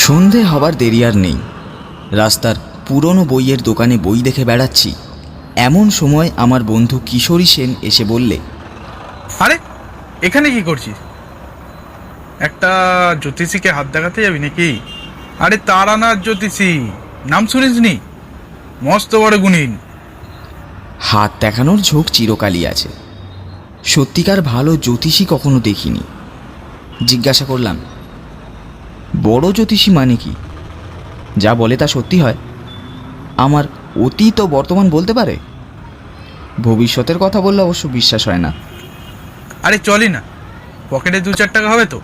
সন্ধে হবার দেরি আর নেই। রাস্তার পুরনো বইয়ের দোকানে বই দেখে বেড়াচ্ছি, এমন সময় আমার বন্ধু কিশোরী সেন এসে বললে, আরে এখানে কি করছিস? একটা জ্যোতিষীকে হাত দেখাতে যাবি নাকি? আরে তারানাথ জ্যোতিষী, নাম শুনিসনি? মস্ত বড় গুণিন। হাত দেখানোর ঝোঁক চিরকালই আছে, সত্যিকার ভালো জ্যোতিষী কখনো দেখিনি। জিজ্ঞাসা করলাম, বড় জ্যোতিষী মানে কি? যা বলে তা সত্যি হয়? আমার অতীত ও বর্তমান বলতে পারে, ভবিষ্যতের কথা বললে অবশ্য বিশ্বাস হয় না। আরে চলি না, পকেটে 2-4 টাকা হবে তো,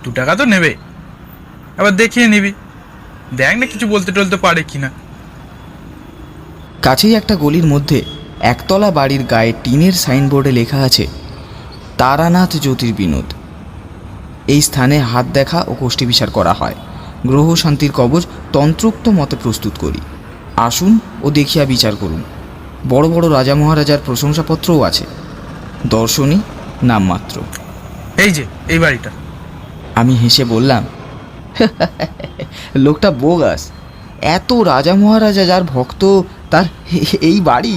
2 টাকা তো নেবে, আবার দেখিয়ে নিবি, দেখ না কিছু বলতে টলতে পারে কিনা। কাছেই একটা গলির মধ্যে একতলা বাড়ির গায়ে টিনের সাইনবোর্ডে লেখা আছে, তারানাথ জ্যোতির্বিনোদ। এই স্থানে হাত দেখা ও কোষ্ঠী বিচার করা হয়। গ্রহ শান্তির কবচ তন্ত্রোক্ত মতে প্রস্তুত করি। আসুন ও দেখিয়া বিচার করুন। বড় বড় রাজা মহারাজার প্রশংসাপত্রও আছে। দর্শনী নামমাত্র। এই যে এই বাড়িটা। আমি হেসে বললাম, লোকটা বোগাস। এত রাজা মহারাজা যার ভক্ত, তার এই বাড়ি?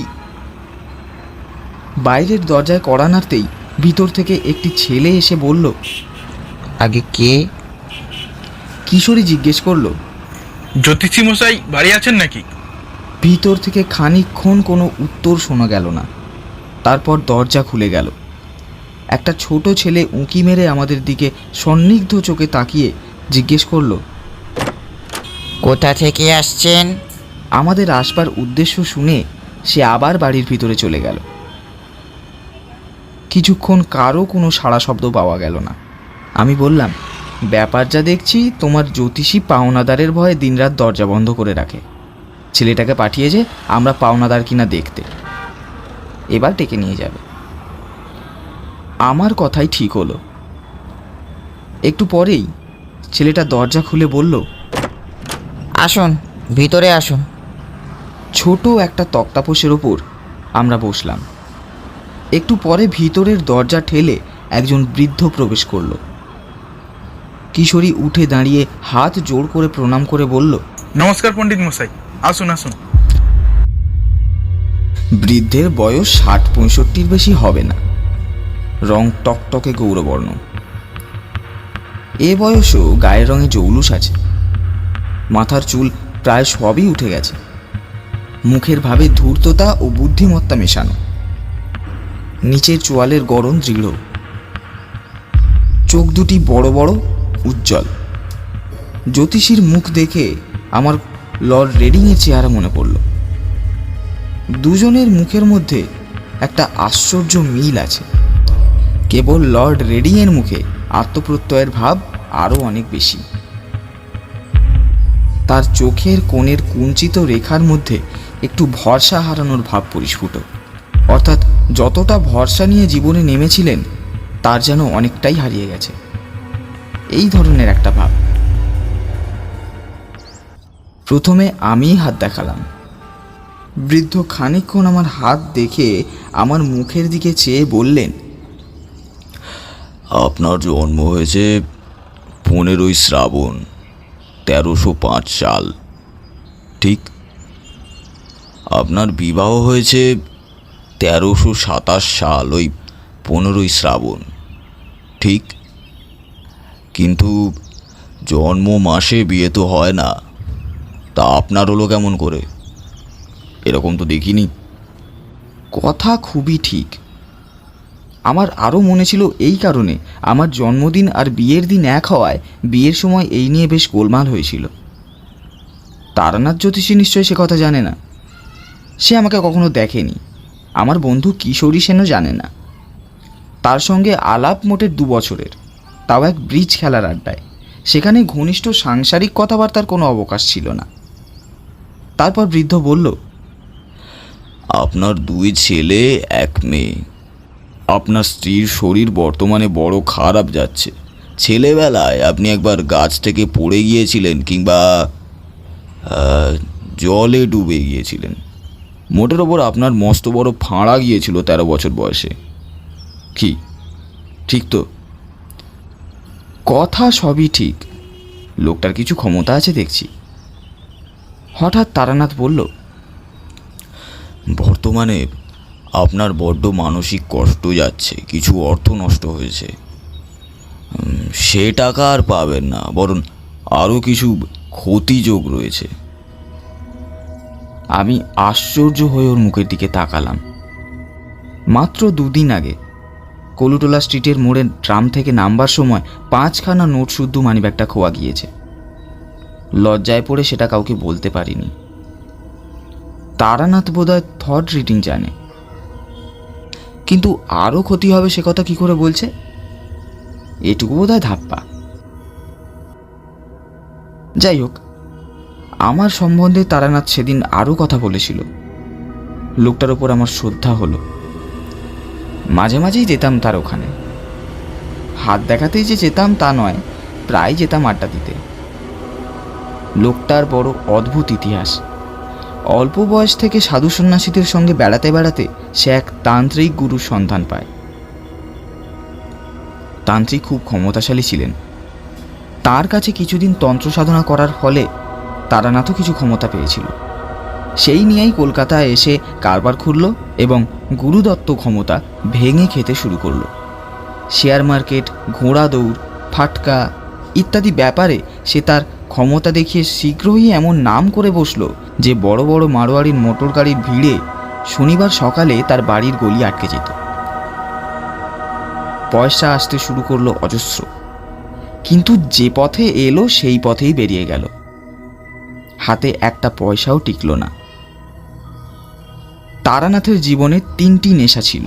বাইরের দরজায় কড়া নাড়তেই ভিতর থেকে একটি ছেলে এসে বলল, আগে কে? কিশোরী জিজ্ঞেস করলো, জ্যোতিষী মশাই বাড়ি আছেন নাকি? ভিতর থেকে খানিকক্ষণ কোনো উত্তর শোনা গেল না। তারপর দরজা খুলে গেল। একটা ছোট ছেলে উঁকি মেরে আমাদের দিকে সন্নিগ্ধ চোখে তাকিয়ে জিজ্ঞেস করলো, কোথা থেকে আসছেন? আমাদের আসবার উদ্দেশ্য শুনে সে আবার বাড়ির ভিতরে চলে গেল। কিছুক্ষণ কারও কোনো সাড়া শব্দ পাওয়া গেল না। আমি বললাম, ব্যাপার যা দেখছি, তোমার জ্যোতিষী পাওনাদারের ভয়ে দিনরাত দরজা বন্ধ করে রাখে। ছেলেটাকে পাঠিয়েছে আমরা পাওনাদার কিনা দেখতে, এবার ডেকে নিয়ে যাবে। আমার কথাই ঠিক হলো। একটু পরেই ছেলেটা দরজা খুলে বলল, আসুন, ভিতরে আসুন। ছোট একটা তক্তাপোশের ওপর আমরা বসলাম। একটু পরে ভিতরের দরজা ঠেলে একজন বৃদ্ধ প্রবেশ করল। কিশোরী উঠে দাঁড়িয়ে হাত জোড় করে প্রণাম করে বলল, নমস্কার পণ্ডিত মশাই, আসুন আসুন। বৃদ্ধের বয়স 60-65 বেশি হবে না। রং টকটকে গৌরবর্ণ। এ বয়সও গায়ের রঙে জৌলুস আছে। মাথার চুল প্রায় সবই উঠে গেছে। মুখের ভাবে ধূর্ততা ও বুদ্ধিমত্তা মেশানো। নিচের চোয়ালের গড়ন দৃঢ়। চোখ দুটি বড় বড়, উজ্জ্বল। জ্যোতিষীর মুখ দেখে আমার লর্ড রেডিংয়ের চেহারা মনে পড়ল। দুজনের মুখের মধ্যে একটা আশ্চর্য মিল আছে। কেবল লর্ড রেডিংয়ের মুখে আত্মপ্রত্যয়ের ভাব আরও অনেক বেশি। তার চোখের কোণের কুঞ্চিত রেখার মধ্যে একটু ভরসা হারানোর ভাব পরিস্ফুট, অর্থাৎ যতটা ভরসা নিয়ে জীবনে নেমেছিলেন তার যেন অনেকটাই হারিয়ে গেছে, এই ধরনের একটা ভাব। প্রথমে আমি হাত দেখালাম। বৃদ্ধ খানিকক্ষণ আমার হাত দেখে আমার মুখের দিকে চেয়ে বললেন, আপনার জন্ম হয়েছে 15ই শ্রাবণ 1305 সাল, ঠিক? আপনার বিবাহ হয়েছে 1327 সাল ওই 15ই শ্রাবণ, ঠিক? কিন্তু জন্ম মাসে বিয়ে তো হয় না, তা আপনার হলো কেমন করে? এরকম তো দেখিনি। কথা খুবই ঠিক। আমার আরও মনে ছিল এই কারণে, আমার জন্মদিন আর বিয়ের দিন এক হওয়ায় বিয়ের সময় এই নিয়ে বেশ গোলমাল হয়েছিল। তারানাথ জ্যোতিষী নিশ্চয়ই সে কথা জানে না। সে আমাকে কখনো দেখেনি। আমার বন্ধু কিশোরী সেনও জানে না। তার সঙ্গে আলাপ মোটে 2 বছরের, তাও এক ব্রিজ খেলার আড্ডায়। সেখানে ঘনিষ্ঠ সাংসারিক কথাবার্তার কোনো অবকাশ ছিল না। তারপর বৃদ্ধ বলল, আপনার 2 ছেলে 1 মেয়ে। আপনার স্ত্রীর শরীর বর্তমানে বড় খারাপ যাচ্ছে। ছেলেবেলায় আপনি একবার গাছ থেকে পড়ে গিয়েছিলেন কিংবা জলে ডুবে গিয়েছিলেন। মোটের ওপর আপনার মস্ত বড় ফাঁড়া গিয়েছিল 13 বছর বয়সে। কি ঠিক তো? কথা সবই ঠিক, লোকটার কিছু ক্ষমতা আছে দেখছি। হঠাৎ তারানাথ বলল, বর্তমানে আপনার বড্ড মানসিক কষ্ট যাচ্ছে, কিছু অর্থ নষ্ট হয়েছে। সে টাকা আর পাবেন না, বরং আরও কিছু ক্ষতিযোগ রয়েছে। আমি আশ্চর্য হয়ে ওর মুখের দিকে তাকালাম। মাত্র 2 দিন আগে কলুটোলা স্ট্রিটের মোড়ে ট্রাম থেকে নামবার সময় 5খানা নোট শুদ্ধ মানিব্যাগটা খোয়া গিয়েছে। লজ্জায় পড়ে সেটা কাউকে বলতে পারিনি। তারানাথ বোধহয় থট রিডিং জানে, কিন্তু আরও ক্ষতি হবে সে কথা কি করে বলছে? এটুকু বোধহয় ধাপ্পা। যাই হোক, আমার সম্বন্ধে তারানাথ সেদিন আরও কথা বলেছিল। লোকটার ওপর আমার শ্রদ্ধা হলো। মাঝে মাঝেই যেতাম তার ওখানে। হাত দেখাতেই যে যেতাম তা নয়, প্রায় যেতাম আড্ডা দিতে। লোকটার বড় অদ্ভুত ইতিহাস। অল্প বয়স থেকে সাধু সন্ন্যাসীদের সঙ্গে বেড়াতে বেড়াতে সে এক তান্ত্রিক গুরুর সন্ধান পায়। তান্ত্রিক খুব ক্ষমতাশালী ছিলেন। তার কাছে কিছুদিন তন্ত্র সাধনা করার ফলে তারানাথও কিছু ক্ষমতা পেয়েছিল। সেই নিয়েই কলকাতায় এসে কারবার খুলল এবং গুরুদত্ত ক্ষমতা ভেঙে খেতে শুরু করলো। শেয়ার মার্কেট, ঘোড়া দৌড়, ফাটকা ইত্যাদি ব্যাপারে সে তার ক্ষমতা দেখিয়ে শীঘ্রই এমন নাম করে বসলো যে বড় বড় মারোয়ারির মোটর গাড়ির ভিড়ে শনিবার সকালে তার বাড়ির গলি আটকে যেত। পয়সা আসতে শুরু করলো অজস্র, কিন্তু যে পথে এলো সেই পথেই বেরিয়ে গেল। হাতে একটা পয়সাও টিকল না। তারানাথের জীবনে 3টি নেশা ছিল: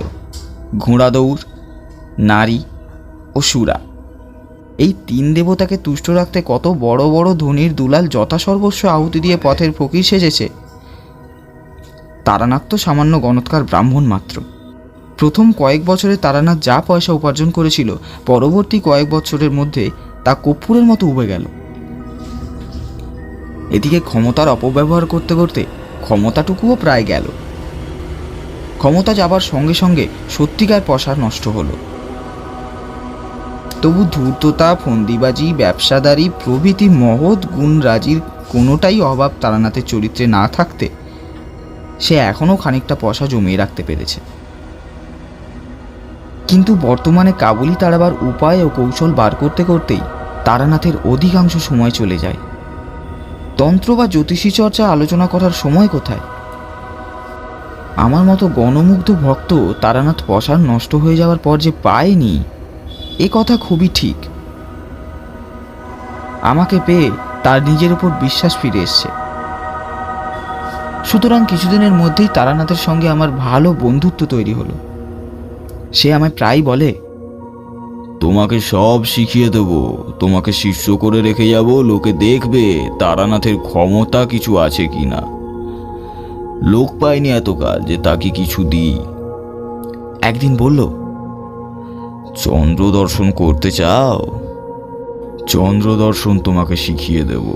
ঘোড়া দৌড়, নারী ও সুরা। এই 3 দেবতাকে তুষ্ট রাখতে কত বড় বড় ধনীর দুলাল যথাসর্বস্ব আহুতি দিয়ে পথের ফকির সেজেছে। তারানাথ তো সামান্য গণৎকার ব্রাহ্মণ মাত্র। প্রথম কয়েক বছরে তারানাথ যা পয়সা উপার্জন করেছিল, পরবর্তী কয়েক বছরের মধ্যে তা কর্পূরের মতো উবে গেল। এদিকে ক্ষমতার অপব্যবহার করতে করতে ক্ষমতাটুকুও প্রায় গেল। ক্ষমতা যাবার সঙ্গে সঙ্গে সত্যিকার পয়সা নষ্ট হলো। তবু ধূর্ততা, ফন্দিবাজি, ব্যবসাদারি প্রভৃতি মহৎ গুণরাজির কোনোটাই অভাব তারানাথের চরিত্রে না থাকতে সে এখনও খানিকটা পয়সা জমিয়ে রাখতে পেরেছে। কিন্তু বর্তমানে কাবুলি তাড়াবার উপায় ও কৌশল বার করতে করতেই তারানাথের অধিকাংশ সময় চলে যায়। তন্ত্র বা জ্যোতিষী চর্চা আলোচনা করার সময় কোথায়? আমার মতো গণমুগ্ধ ভক্ত তারানাথ পয়সা নষ্ট হয়ে যাওয়ার পর যে পায়নি, এ কথা খুবই ঠিক। আমাকে পেয়ে তার নিজের উপর বিশ্বাস ফিরে এসছে। সুতরাং কিছুদিনের মধ্যেই তারানাথের সঙ্গে আমার ভালো বন্ধুত্ব তৈরি হলো। সে আমায় প্রায় বলে, তোমাকে সব শিখিয়ে দেব, তোমাকে শিষ্য করে রেখে যাব, লোকে দেখবে তারানাথের ক্ষমতা কিছু আছে কিনা। লোক পায়নি এতকাল যে তাকে কিছু দিই। একদিন বলল, চন্দ্র দর্শন করতে চাও? চন্দ্র দর্শন তোমাকে শিখিয়ে দেব।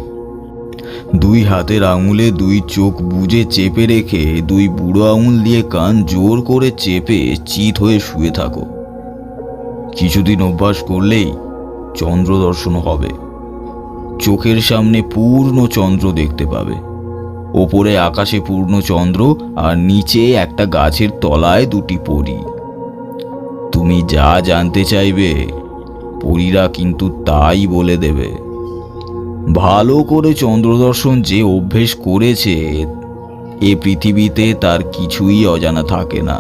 2 হাতের আঙুলে 2 চোখ বুজে চেপে রেখে 2 বুড়ো আঙুল দিয়ে কান জোর করে চেপে চিত হয়ে শুয়ে থাকো। কিছুদিন অভ্যাস করলেই চন্দ্র দর্শন হবে। চোখের সামনে পূর্ণ চন্দ্র দেখতে পাবে। ওপরে আকাশে পূর্ণ চন্দ্র আর নিচে একটা গাছের তলায় 2টি পরী। তুমি যা জানতে চাইবে পরীরা কিন্তু তাই বলে দেবে। ভালো করে চন্দ্রদর্শন যে অভ্যেস করেছে, এ পৃথিবীতে তার কিছুই অজানা থাকে না।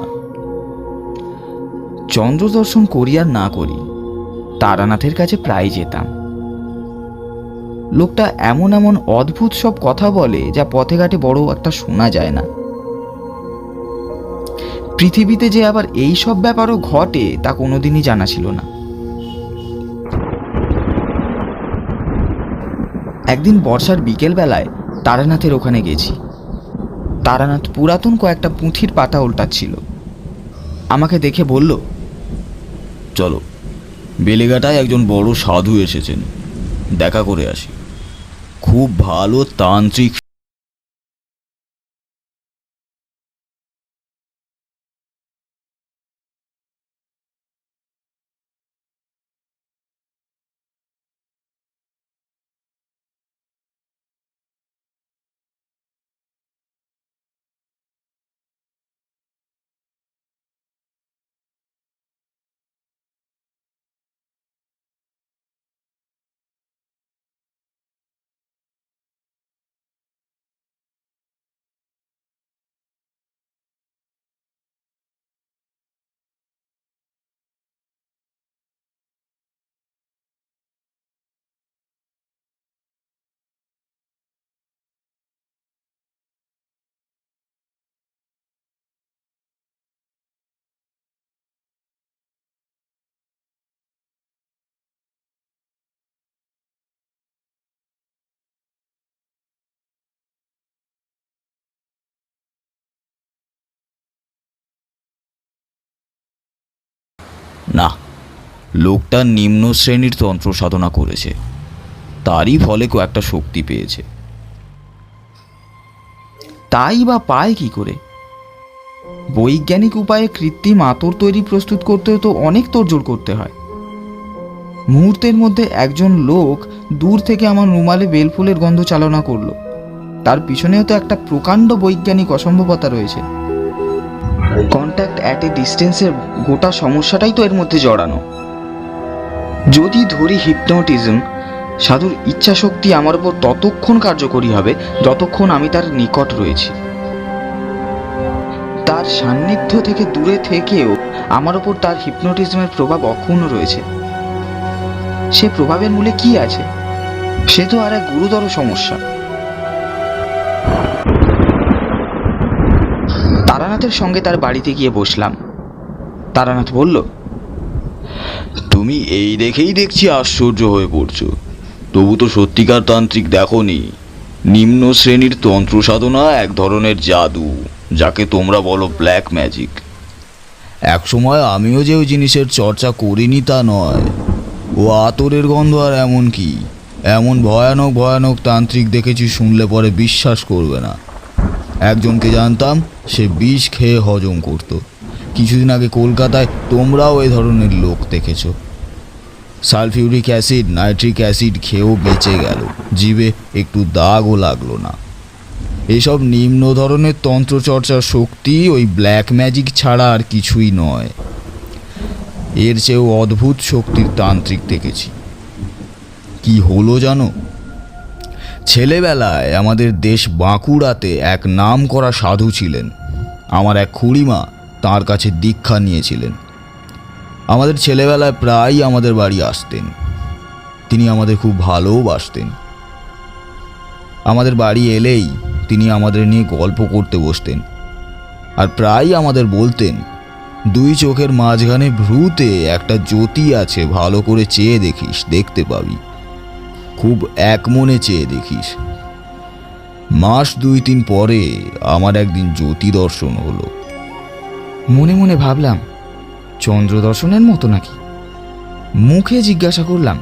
চন্দ্র দর্শন করি আর না করি, তারানাথের কাছে প্রায় যেতাম। লোকটা এমন এমন অদ্ভুত সব কথা বলে যা পথে ঘাটে বড় একটা শোনা যায় না। পৃথিবীতে যে আবার এই সব ব্যাপারও ঘটে তা কোনোদিনই জানা ছিল না। একদিন বর্ষার বিকেল বেলায় তারানাথের ওখানে গেছি। তারানাথ পুরাতন কয়েকটা পুঁথির পাতা উল্টাচ্ছিল। আমাকে দেখে বলল, চলো, বেলেঘাটায় একজন বড় সাধু এসেছেন, দেখা করে আসি। খুব ভালো তান্ত্রিক না, লোকটা নিম্ন শ্রেণীর তন্ত্র সাধনা করেছে, তারই ফলে একটা শক্তি পেয়েছে। তাই বা পায় কি করে? বৈজ্ঞানিক উপায়ে কৃত্রিম আতর তৈরি প্রস্তুত করতেও তো অনেক তোড়জোড় করতে হয়। মুহূর্তের মধ্যে একজন লোক দূর থেকে আমার রুমালে বেলফুলের গন্ধ চালনা করলো। তার পিছনেও তো একটা প্রকাণ্ড বৈজ্ঞানিক অসম্ভবতা রয়েছে। কন্ট্যাক্ট অ্যাট এ ডিস্টেন্সের গোটা সমস্যাটাই তো এর মধ্যে জড়ানো। যদি ধরি হিপনোটিজম, সাধুর ইচ্ছা শক্তি আমার উপর ততক্ষণ কার্যকরী হবে যতক্ষণ আমি তার নিকট রয়েছি। তার সান্নিধ্য থেকে দূরে থেকেও আমার উপর তার হিপনোটিজমের প্রভাব অক্ষুণ্ণ রয়েছে। সে প্রভাবের মূলে কি আছে? সে তো আর এক গুরুতর সমস্যা। তারানাথের সঙ্গে তার বাড়িতে গিয়ে বসলাম। তারানাথ বলল, তুমি এই দেখেই দেখছি আশ্চর্য হয়ে পড়ছো। তবু তো সত্যিকার তান্ত্রিক দেখোনি। নিম্ন শ্রেণীর তন্ত্র সাধনা এক ধরনের জাদু, যাকে তোমরা বলো ব্ল্যাক ম্যাজিক। একসময় আমিও যে ওই জিনিসের চর্চা করিনি তা নয়। ও আতরের গন্ধ আর এমন কি, এমন ভয়ানক ভয়ানক তান্ত্রিক দেখেছি শুনলে পরে বিশ্বাস করবে না। একজনকে জানতাম, সে বিষ খেয়ে হজম করত। কিছুদিন আগে কলকাতায় তোমরাও এই ধরনের লোক দেখেছো। সালফিউরিক অ্যাসিড, নাইট্রিক অ্যাসিড খেয়েও বেঁচে গেল, জিভে একটু দাগও লাগলো না। এসব নিম্ন ধরনের তন্ত্রচর্চার শক্তি ওই ব্ল্যাক ম্যাজিক ছাড়া আর কিছুই নয়। এর চেয়েও অদ্ভুত শক্তির তান্ত্রিক দেখেছি। কি হলো জানো? ছেলেবেলায় আমাদের দেশ বাঁকুড়াতে এক নাম করা সাধু ছিলেন। আমার এক খুড়িমা তাঁর কাছে দীক্ষা নিয়েছিলেন। আমাদের ছেলেবেলায় প্রায়ই আমাদের বাড়ি আসতেন। তিনি আমাদের খুব ভালোবাসতেন। আমাদের বাড়ি এলেই তিনি আমাদের নিয়ে গল্প করতে বসতেন, আর প্রায়ই আমাদের বলতেন, দুই চোখের মাঝখানে ভ্রুতে একটা জ্যোতি আছে, ভালো করে চেয়ে দেখিস, দেখতে পাবি। খুব এক মনে চেয়ে দেখিস। মাস 2-3 পরে আমার একদিন জ্যোতি দর্শন হলো। মনে মনে ভাবলাম, চন্দ্র দর্শনের মতো নাকি? মুখে জিজ্ঞাসা করলাম,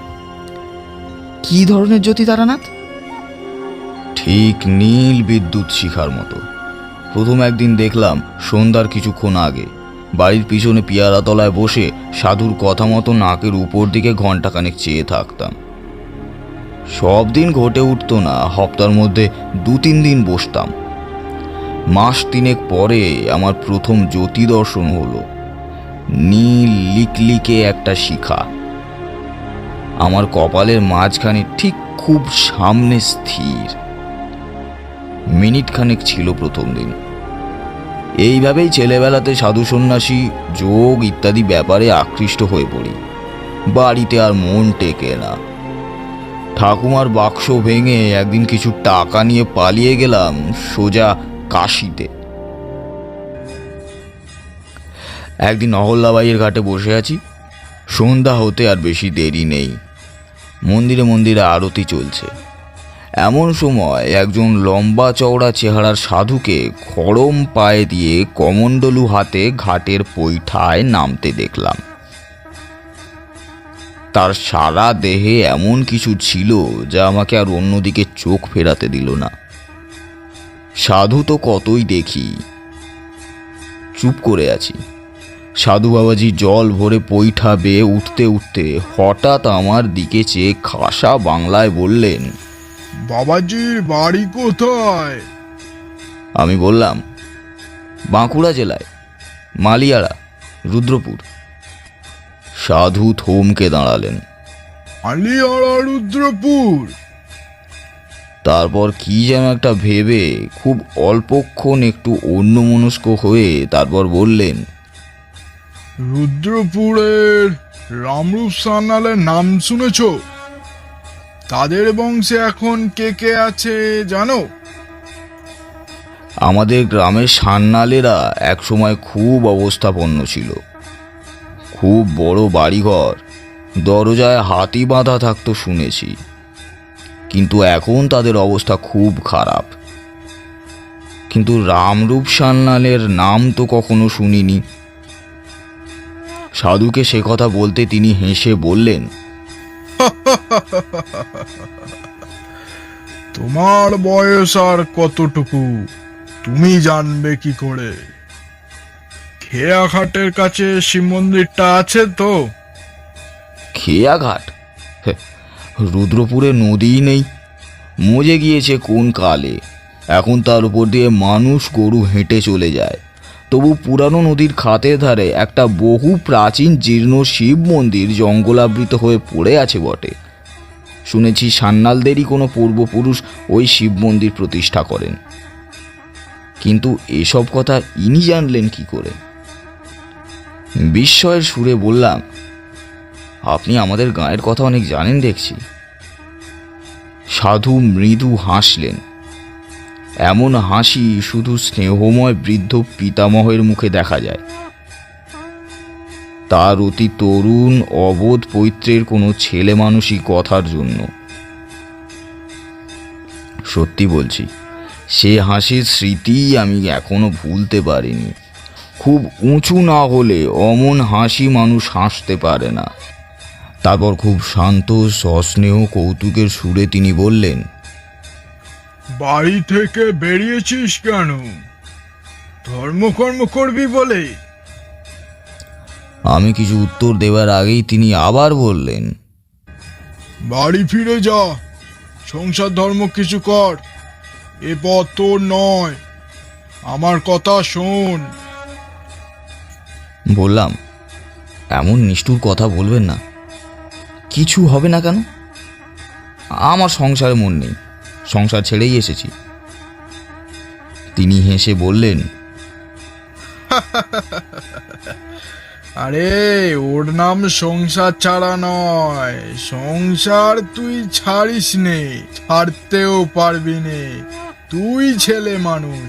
কি ধরনের জ্যোতি তারানাথ? ঠিক নীল বিদ্যুৎ শিখার মতো। প্রথম একদিন দেখলাম সন্ধ্যার কিছুক্ষণ আগে বাড়ির পিছনে পিয়ারা তলায় বসে সাধুর কথা মতো নাকের উপর দিকে ঘণ্টাখানেক চেয়ে থাকতাম। সব দিন ঘটে উঠত না, হপ্তার মধ্যে 2-3 দিন বসতাম। মাস 3 পরে আমার প্রথম জ্যোতি দর্শন হলো। নীল লিকলিকে একটা শিখা আমার কপালের মাঝখানে ঠিক খুব সামনে স্থির। মিনিট খানেক ছিল প্রথম দিন। এইভাবেই ছেলেবেলাতে সাধু সন্ন্যাসী, যোগ ইত্যাদি ব্যাপারে আকৃষ্ট হয়ে পড়ি। বাড়িতে আর মন টেকে না। ঠাকুমার বাক্স ভেঙে একদিন কিছু টাকা নিয়ে পালিয়ে গেলাম সোজা কাশিতে। একদিন অহল্যাবাইয়ের ঘাটে বসে আছি। সন্ধ্যা হতে আর বেশি দেরি নেই। মন্দিরে মন্দিরে আরতি চলছে। এমন সময় একজন লম্বা চওড়া চেহারার সাধুকে খড়ম পায়ে দিয়ে কমণ্ডলু হাতে ঘাটের পৈঠায় নামতে দেখলাম। তার সারা দেহে এমন কিছু ছিল যা আমাকে আর অন্যদিকে চোখ ফেরাতে দিল না। সাধু তো কতই দেখি, চুপ করে আছি। সাধু বাবাজি জল ভরে পৈঠা বেয়ে উঠতে উঠতে হঠাৎ আমার দিকে চেয়ে খাসা বাংলায় বললেন, বাবাজির বাড়ি কোথায়? আমি বললাম, বাঁকুড়া জেলায়, মালিয়াড়া, রুদ্রপুর। সাধু থমকে দাঁড়ালেন। আলিয়াড়া, রুদ্রপুর? তারপর কি যেন একটা ভেবে খুব অল্পক্ষণ একটু অন্যমনস্ক হয়ে তারপর বললেন, রুদ্রপুরের রামরূপ সান্যালের নাম শুনেছ? তাদের বংশে এখন কে কে আছে জানো? আমাদের গ্রামের সান্যালেরা একসময় খুব অবস্থাপন্ন ছিল। খুব বড় বাড়িঘর, দরজায় হাতি বাঁধা থাকতো শুনেছি। কিন্তু এখন তাদের অবস্থা খুব খারাপ। কিন্তু রামরূপ সান্যালের নাম তো কখনো শুনিনি। সাধুকে সে কথা বলতে তিনি হেসে বললেন, তোমার বয়স আর কতটুকু তুমি জানবে কি করে? খেয়াঘাটের কাছে শিব মন্দিরটা আছে তো? খেয়াঘাট? রুদ্রপুরে নদীই নেই, মজে গিয়েছে কোন কালে। এখন তার উপর দিয়ে মানুষ গরু হেঁটে চলে যায়। তবু পুরানো নদীর খাতের ধারে একটা বহু প্রাচীন জীর্ণ শিব মন্দির জঙ্গলাবৃত হয়ে পড়ে আছে বটে। শুনেছি সান্যালদেরই কোনো পূর্বপুরুষ ওই শিব মন্দির প্রতিষ্ঠা করেন। কিন্তু এসব কথা ইনি জানলেন কি করে? বিস্ময়ের সুরে বললাম, আপনি আমাদের গাঁয়ের কথা অনেক জানেন দেখছি। সাধু মৃদু হাসলেন। এমন হাসি শুধু স্নেহময় বৃদ্ধ পিতামহের মুখে দেখা যায়। তার অতি তরুণ অবোধ পৈত্রের কোনো ছেলে মানুষই কথার জন্য। সত্যি বলছি, সে হাসির স্মৃতি আমি এখনো ভুলতে পারিনি। খুব উঁচু না হলে অমন হাসি মানুষ হাসতে পারে না। তারপর খুব শান্ত সস্নেহ কৌতুকের সুরে তিনি বললেন, বাড়ি থেকে বেরিয়েছিস কেন? ধর্মকর্ম করবি বলে? আমি কিছু উত্তর দেওয়ার আগেই তিনি আবার বললেন, বাড়ি ফিরে যা, সংসার ধর্ম কিছু কর। এ পথ তোর নয়, আমার কথা শোন। বললাম, এমন নিষ্ঠুর কথা বলবেন না। কিছু হবে না কেন? আমার সংসারে মন নেই, সংসার ছেড়েই এসেছি। তিনি হেসে বললেন, আরে ওর নাম সংসার ছাড়া নয়, সংসার তুই ছাড়িস নে, ছাড়তেও পারবি নে। তুই ছেলে মানুষ,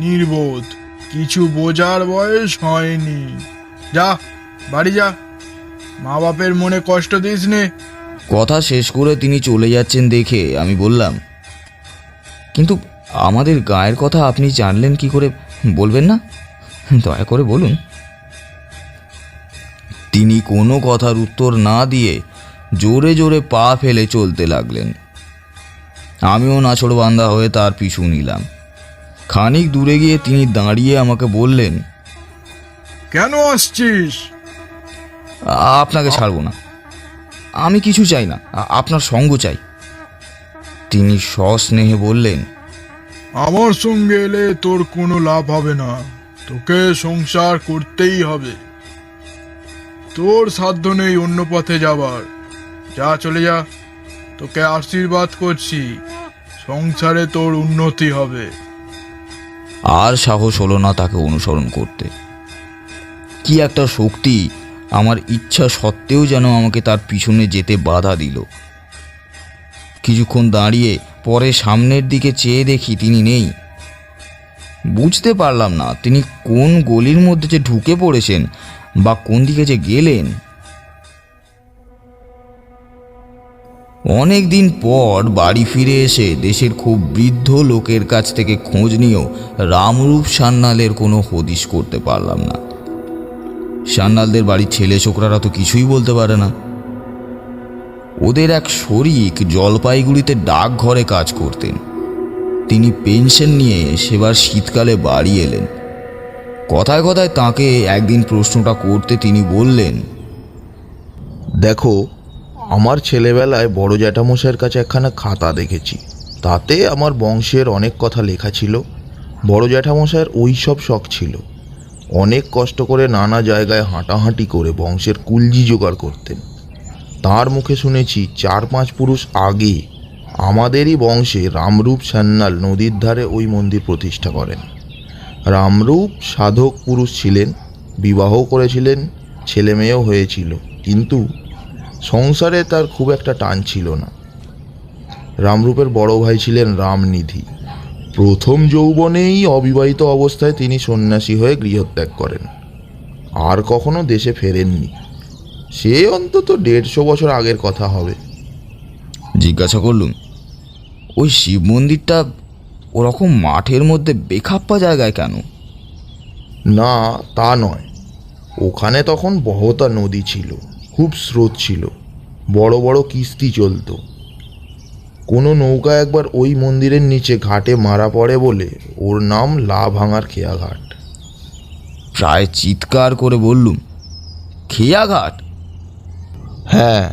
নির্বোধ, কিছু বোঝার বয়স হয়নি। যা বাড়ি যা, মা বাপের মনে কষ্ট দিস নে। কথা শেষ করে তিনি চলে যাচ্ছেন দেখে আমি বললাম, কিন্তু আমাদের গায়ের কথা আপনি জানলেন কি করে, বলবেন না? দয়া করে বলুন। তিনি কোনো কথার উত্তর না দিয়ে জোরে জোরে পা ফেলে চলতে লাগলেন। আমিও নাছোড়বান্দা হয়ে তার পিছু নিলাম। খানিক দূরে গিয়ে তিনি দাঁড়িয়ে আমাকে বললেন, কেন আসছিস? আপনাকে ছাড়বো না, আমি কিছু চাই না, আপনার সঙ্গ চাই। তিনি সস্নেহে বললেন, আমার সঙ্গে এলে তোর কোনো লাভ হবে না, তোকে সংসার করতেই হবে। তোর সাধ্য নেই অন্য পথে যাবার। যা চলে যা, তোকে আশীর্বাদ করছি, সংসারে তোর উন্নতি হবে। আর সাহস হলো না তাকে অনুসরণ করতে। কি একটা শক্তি আমার ইচ্ছা সত্ত্বেও যেন আমাকে তার পিছনে যেতে বাধা দিল। কিছুক্ষণ দাঁড়িয়ে পরে সামনের দিকে চেয়ে দেখি তিনি নেই। বুঝতে পারলাম না তিনি কোন গলির মধ্যে যে ঢুকে পড়েছেন বা কোন দিকে যে গেলেন। অনেক দিন পর বাড়ি ফিরে এসে দেশের খুব বৃদ্ধ লোকের কাছ থেকে খোঁজ নিয়েও রামরূপ সান্যালের কোনো হদিশ করতে পারলাম না। সান্যালদের বাড়ির ছেলে ছোকরারা তো কিছুই বলতে পারে না। ওদের এক শরিক জলপাইগুড়িতে ডাকঘরে কাজ করতেন। তিনি পেনশন নিয়ে সেবার শীতকালে বাড়ি এলেন। কথায় কথায় তাকে একদিন প্রশ্নটা করতে তিনি বললেন, দেখো, আমার ছেলেবেলায় বড় জ্যাঠামশাইয়ের কাছে একখানা খাতা দেখেছি। তাতে আমার বংশের অনেক কথা লেখা ছিল। বড় জ্যাঠামশাইয়ের ওই সব শখ ছিল। অনেক কষ্ট করে নানা জায়গায় হাঁটাহাঁটি করে বংশের কুলজি জোগাড় করতেন। তার মুখে শুনেছি 4-5 পুরুষ আগে আমাদেরই বংশে রামরূপ সান্যাল নদীর ধারে ওই মন্দির প্রতিষ্ঠা করেন। রামরূপ সাধক পুরুষ ছিলেন, বিবাহ করেছিলেন, ছেলে মেয়েও হয়েছিল, কিন্তু সংসারে তার খুব একটা টান ছিল না। রামরূপের বড় ভাই ছিলেন রামনিধি। প্রথম যৌবনেই অবিবাহিত অবস্থায় তিনি সন্ন্যাসী হয়ে গৃহত্যাগ করেন, আর কখনো দেশে ফেরেননি। সে অন্তত 150 বছর আগের কথা হবে। জিজ্ঞাসা করলুম, ওই শিব মন্দিরটা ওরকম মাঠের মধ্যে বেখাপ্পা জায়গায় কেন? না, তা নয়। ওখানে তখন বহতা নদী ছিল, খুব স্রোত ছিল, বড় বড় কিস্তি চলতো। কোনো নৌকা একবার ওই মন্দিরের নিচে ঘাটে মারা পড়ে বলে ওর নাম লাভাঙার খেয়াঘাট। প্রায় চিৎকার করে বললুম, খেয়াঘাট? হ্যাঁ,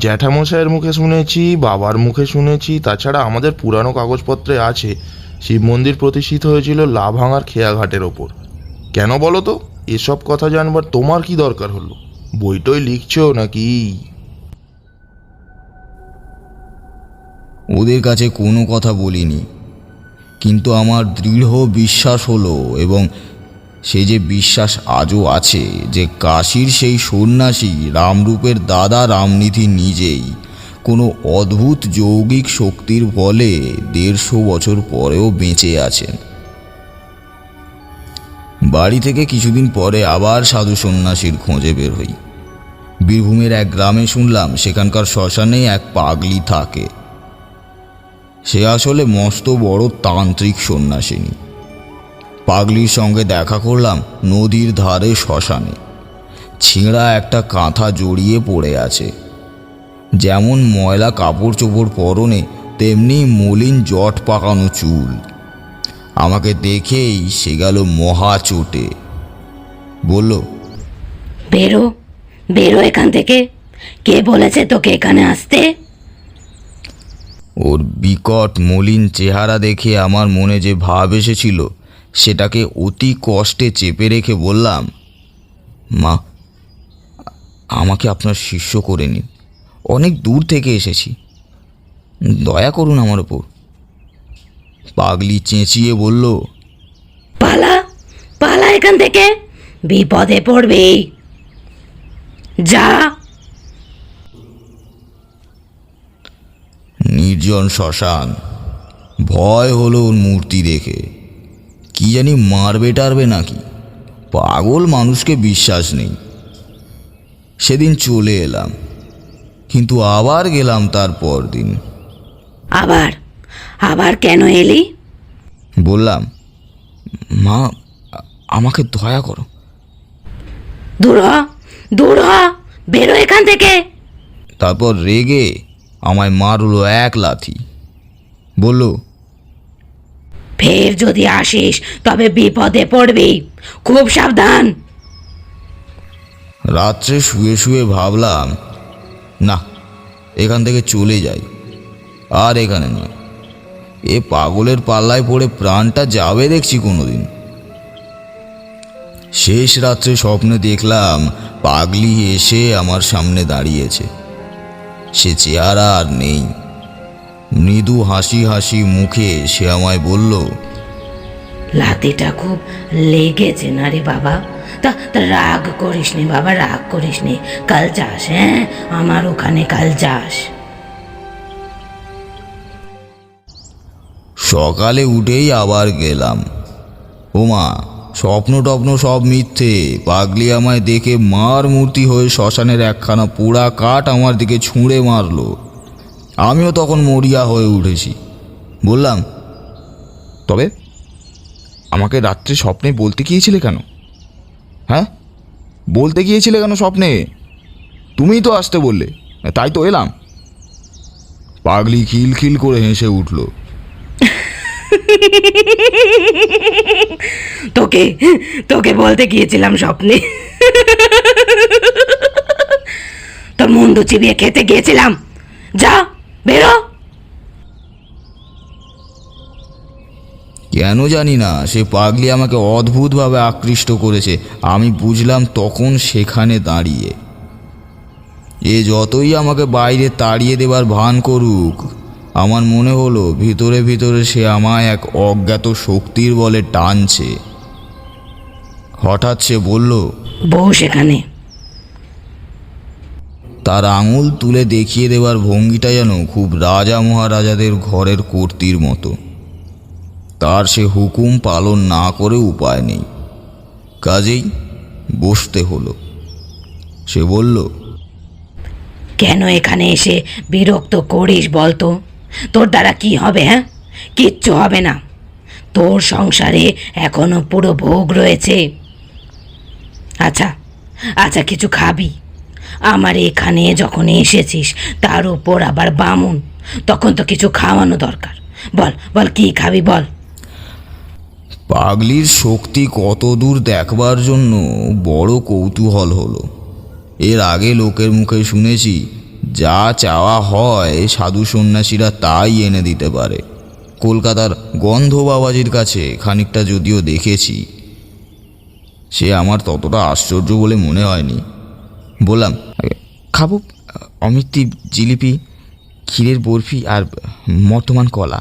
জ্যাঠামশাইয়ের মুখে শুনেছি, বাবার মুখে শুনেছি, তাছাড়া আমাদের পুরানো কাগজপত্রে আছে শিব মন্দির প্রতিষ্ঠিত হয়েছিল লাভাঙার খেয়াঘাটের ওপর। কেন বলো তো? এসব কথা জানবার তোমার কি দরকার হলো? বইটই লিখছো নাকি? ওদের কাছে কোনো কথা বলিনি, কিন্তু আমার দৃঢ় বিশ্বাস হলো, এবং সে যে বিশ্বাস আজও আছে, যে কাশীর সেই সন্ন্যাসী রামরূপের দাদা রামনিধি নিজেই কোনো অদ্ভুত যৌগিক শক্তির বলে 150 বছর পরেও বেঁচে আছেন। বাড়ি থেকে কিছুদিন পরে আবার সাধু সন্ন্যাসীর খোঁজে বের হই। বীরভূমের এক গ্রামে শুনলাম সেখানকার শ্মশানে এক পাগলি থাকে। সে আসলে মস্ত বড় তান্ত্রিক সন্ন্যাসিনী। পাগলির সঙ্গে দেখা করলাম নদীর ধারে শ্মশানে। ছেঁড়া একটা কাঁথা জড়িয়ে পড়ে আছে। যেমন ময়লা কাপড় চোপড় পরনে, তেমনি মলিন জট পাকানো চুল। আমাকে দেখেই সে গেল মহা চোটে। বলল, বেরো বেরো এখান থেকে। কে বলেছে তোকে এখানে আসতে? ওর বিকট মলিন চেহারা দেখে আমার মনে যে ভাব এসেছিল সেটাকে অতি কষ্টে চেপে রেখে বললাম, মা, আমাকে আপনার শিষ্য করে নিন। অনেক দূর থেকে এসেছি, দয়া করুন আমার ওপর। পাগলি চেঁচিয়ে বলল, পালা পালা এখান থেকে, বিপদে পড়বি। যা। নির্জন শ্মশান। ভয় হলো ওর মূর্তি দেখে। কি জানি মারবে টারবে নাকি। পাগল মানুষকে বিশ্বাস নেই। সেদিন চলে এলাম, কিন্তু আবার গেলাম তার পর দিন। আবার আবার কেন এলি? বললাম, মা, আমাকে দয়া করো। দূর হ, দূর হ, বেরো এখান থেকে। তারপর রেগে আমায় মারলো এক লাথি। বলল, ফের যদি আসিস তবে বিপদে পড়বি, খুব সাবধান। রাত্রে শুয়ে শুয়ে ভাবলাম, না, এখান থেকে চলে যাই, আর এখানে নয়। এ পাগলের পাল্লায় পড়ে প্রাণটা যাবে দেখছি কোনোদিন। শেষ রাত্রে স্বপ্নে দেখলাম পাগলি এসে আমার সামনে দাঁড়িয়েছে। সে চেহারা আর নেই। মৃদু হাসি হাসি মুখে সে আমায় বলল, লাতিটা খুব লেগেছে না রে বাবা? তা তা রাগ করিস নি বাবা, রাগ করিস নি। কাল যাস, হ্যাঁ, আমার ওখানে কাল যাস। সকালে উঠেই আবার গেলাম। ওমা, স্বপ্ন টপ্ন সব মিথ্যে। পাগলি আমায় দেখে মার মূর্তি হয়ে শ্মশানের একখানা পোড়া কাঠ আমার দিকে ছুঁড়ে মারলো। আমিও তখন মরিয়া হয়ে উঠেছি। বললাম, তবে আমাকে রাত্রে স্বপ্নে বলতে গিয়েছিলে কেন? হ্যাঁ, বলতে গিয়েছিলে কেন স্বপ্নে? তুমিই তো আসতে বললে, তাই তো এলাম। পাগলি খিলখিল করে হেসে উঠল। তোকে তোকে বলতে গিয়েছিলাম স্বপ্নে। তোর মুন্ডু চিবিয়ে খেতে গিয়েছিলাম। যা, বেরো। কেন জানি না, সে পাগলি আমাকে অদ্ভুতভাবে আকৃষ্ট করেছে। আমি বুঝলাম তখন সেখানে দাঁড়িয়ে। এ যতই আমাকে বাইরে তাড়িয়ে দেবার ভান করুক, আমার মনে হলো ভিতরে ভিতরে সে আমায় এক অজ্ঞাত শক্তির বলে টানছে। হঠাৎ সে বলল, বউ সেখানে। তার আঙুল তুলে দেখিয়ে দেবার ভঙ্গিটা যেন খুব রাজা মহারাজাদের ঘরের কর্তির মতো। তার সে হুকুম পালন না করে উপায় নেই, কাজেই বসতে হলো। সে বলল, কেন এখানে এসে বিরক্ত করিস বলতো? তোর দ্বারা কি হবে? হ্যাঁ, কিচ্ছু হবে না। তোর সংসারে এখনো পুরো ভোগ রয়েছে। আচ্ছা, আচ্ছা কিছু খাবি? আমার এখানে যখন এসেছিস, তার উপর আবার বামুন, তখন তো কিছু খাওয়ানো দরকার। বল বল, কি খাবি বল। পাগলির শক্তি কত দূর দেখবার জন্য বড় কৌতূহল হলো। এর আগে লোকের মুখে শুনেছি, যা চাওয়া হয় সাধু সন্ন্যাসীরা তাই এনে দিতে পারে। কলকাতার গন্ধ বাবাজির কাছে খানিকটা যদিও দেখেছি, সে আমার ততটা আশ্চর্য বলে মনে হয়নি। বললাম, খাবো অমৃতি, জিলিপি, ক্ষীরের বরফি আর বর্তমান কলা।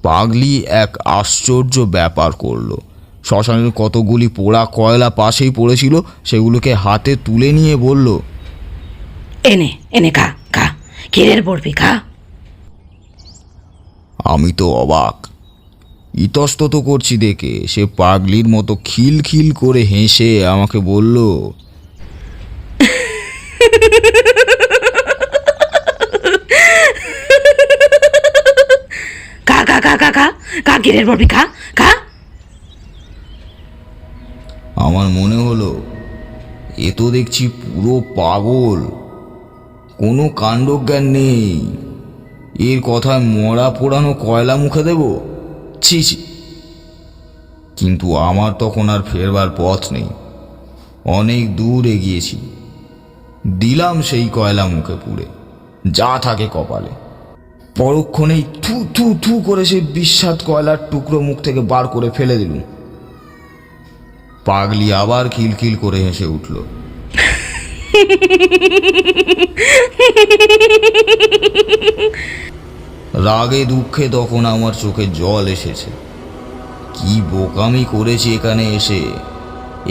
পাগলি এক আশ্চর্য ব্যাপার করলো। শ্মশানের কতগুলি পোড়া কয়লা পাশেই পড়েছিল, সেগুলোকে হাতে তুলে নিয়ে বলল, এনে এনে খা খা, ক্ষীরের বরফি খা। আমি তো অবাক। ইতস্তত করছি দেখে সে পাগলির মতো খিলখিল করে হেসে আমাকে বলল, খা খা খা খা খা খা, ক্ষীরের বরফি খা খা। আমার মনে হলো এ তো দেখছি পুরো পাগল, কোনো কাণ্ডজ্ঞান নেই। এর কথায় মরা পোড়ানো কয়লা মুখে দেব? ছি ছি। কিন্তু আমার তখন আর ফেরবার পথ নেই। অনেক দূর এগিয়েছি, দিলাম সেই কয়লা মুখে পুড়ে, যা থাকে কপালে। পরক্ষণেই থু থু থু করে সেই বিস্বাদ কয়লার টুকরো মুখ থেকে বার করে ফেলে দিলুম। পাগলি আবার খিলখিল করে হেসে উঠল। রাগে দুঃখে তখন আমার চোখে জল এসেছে। কি বোকামি করেছি এখানে এসে।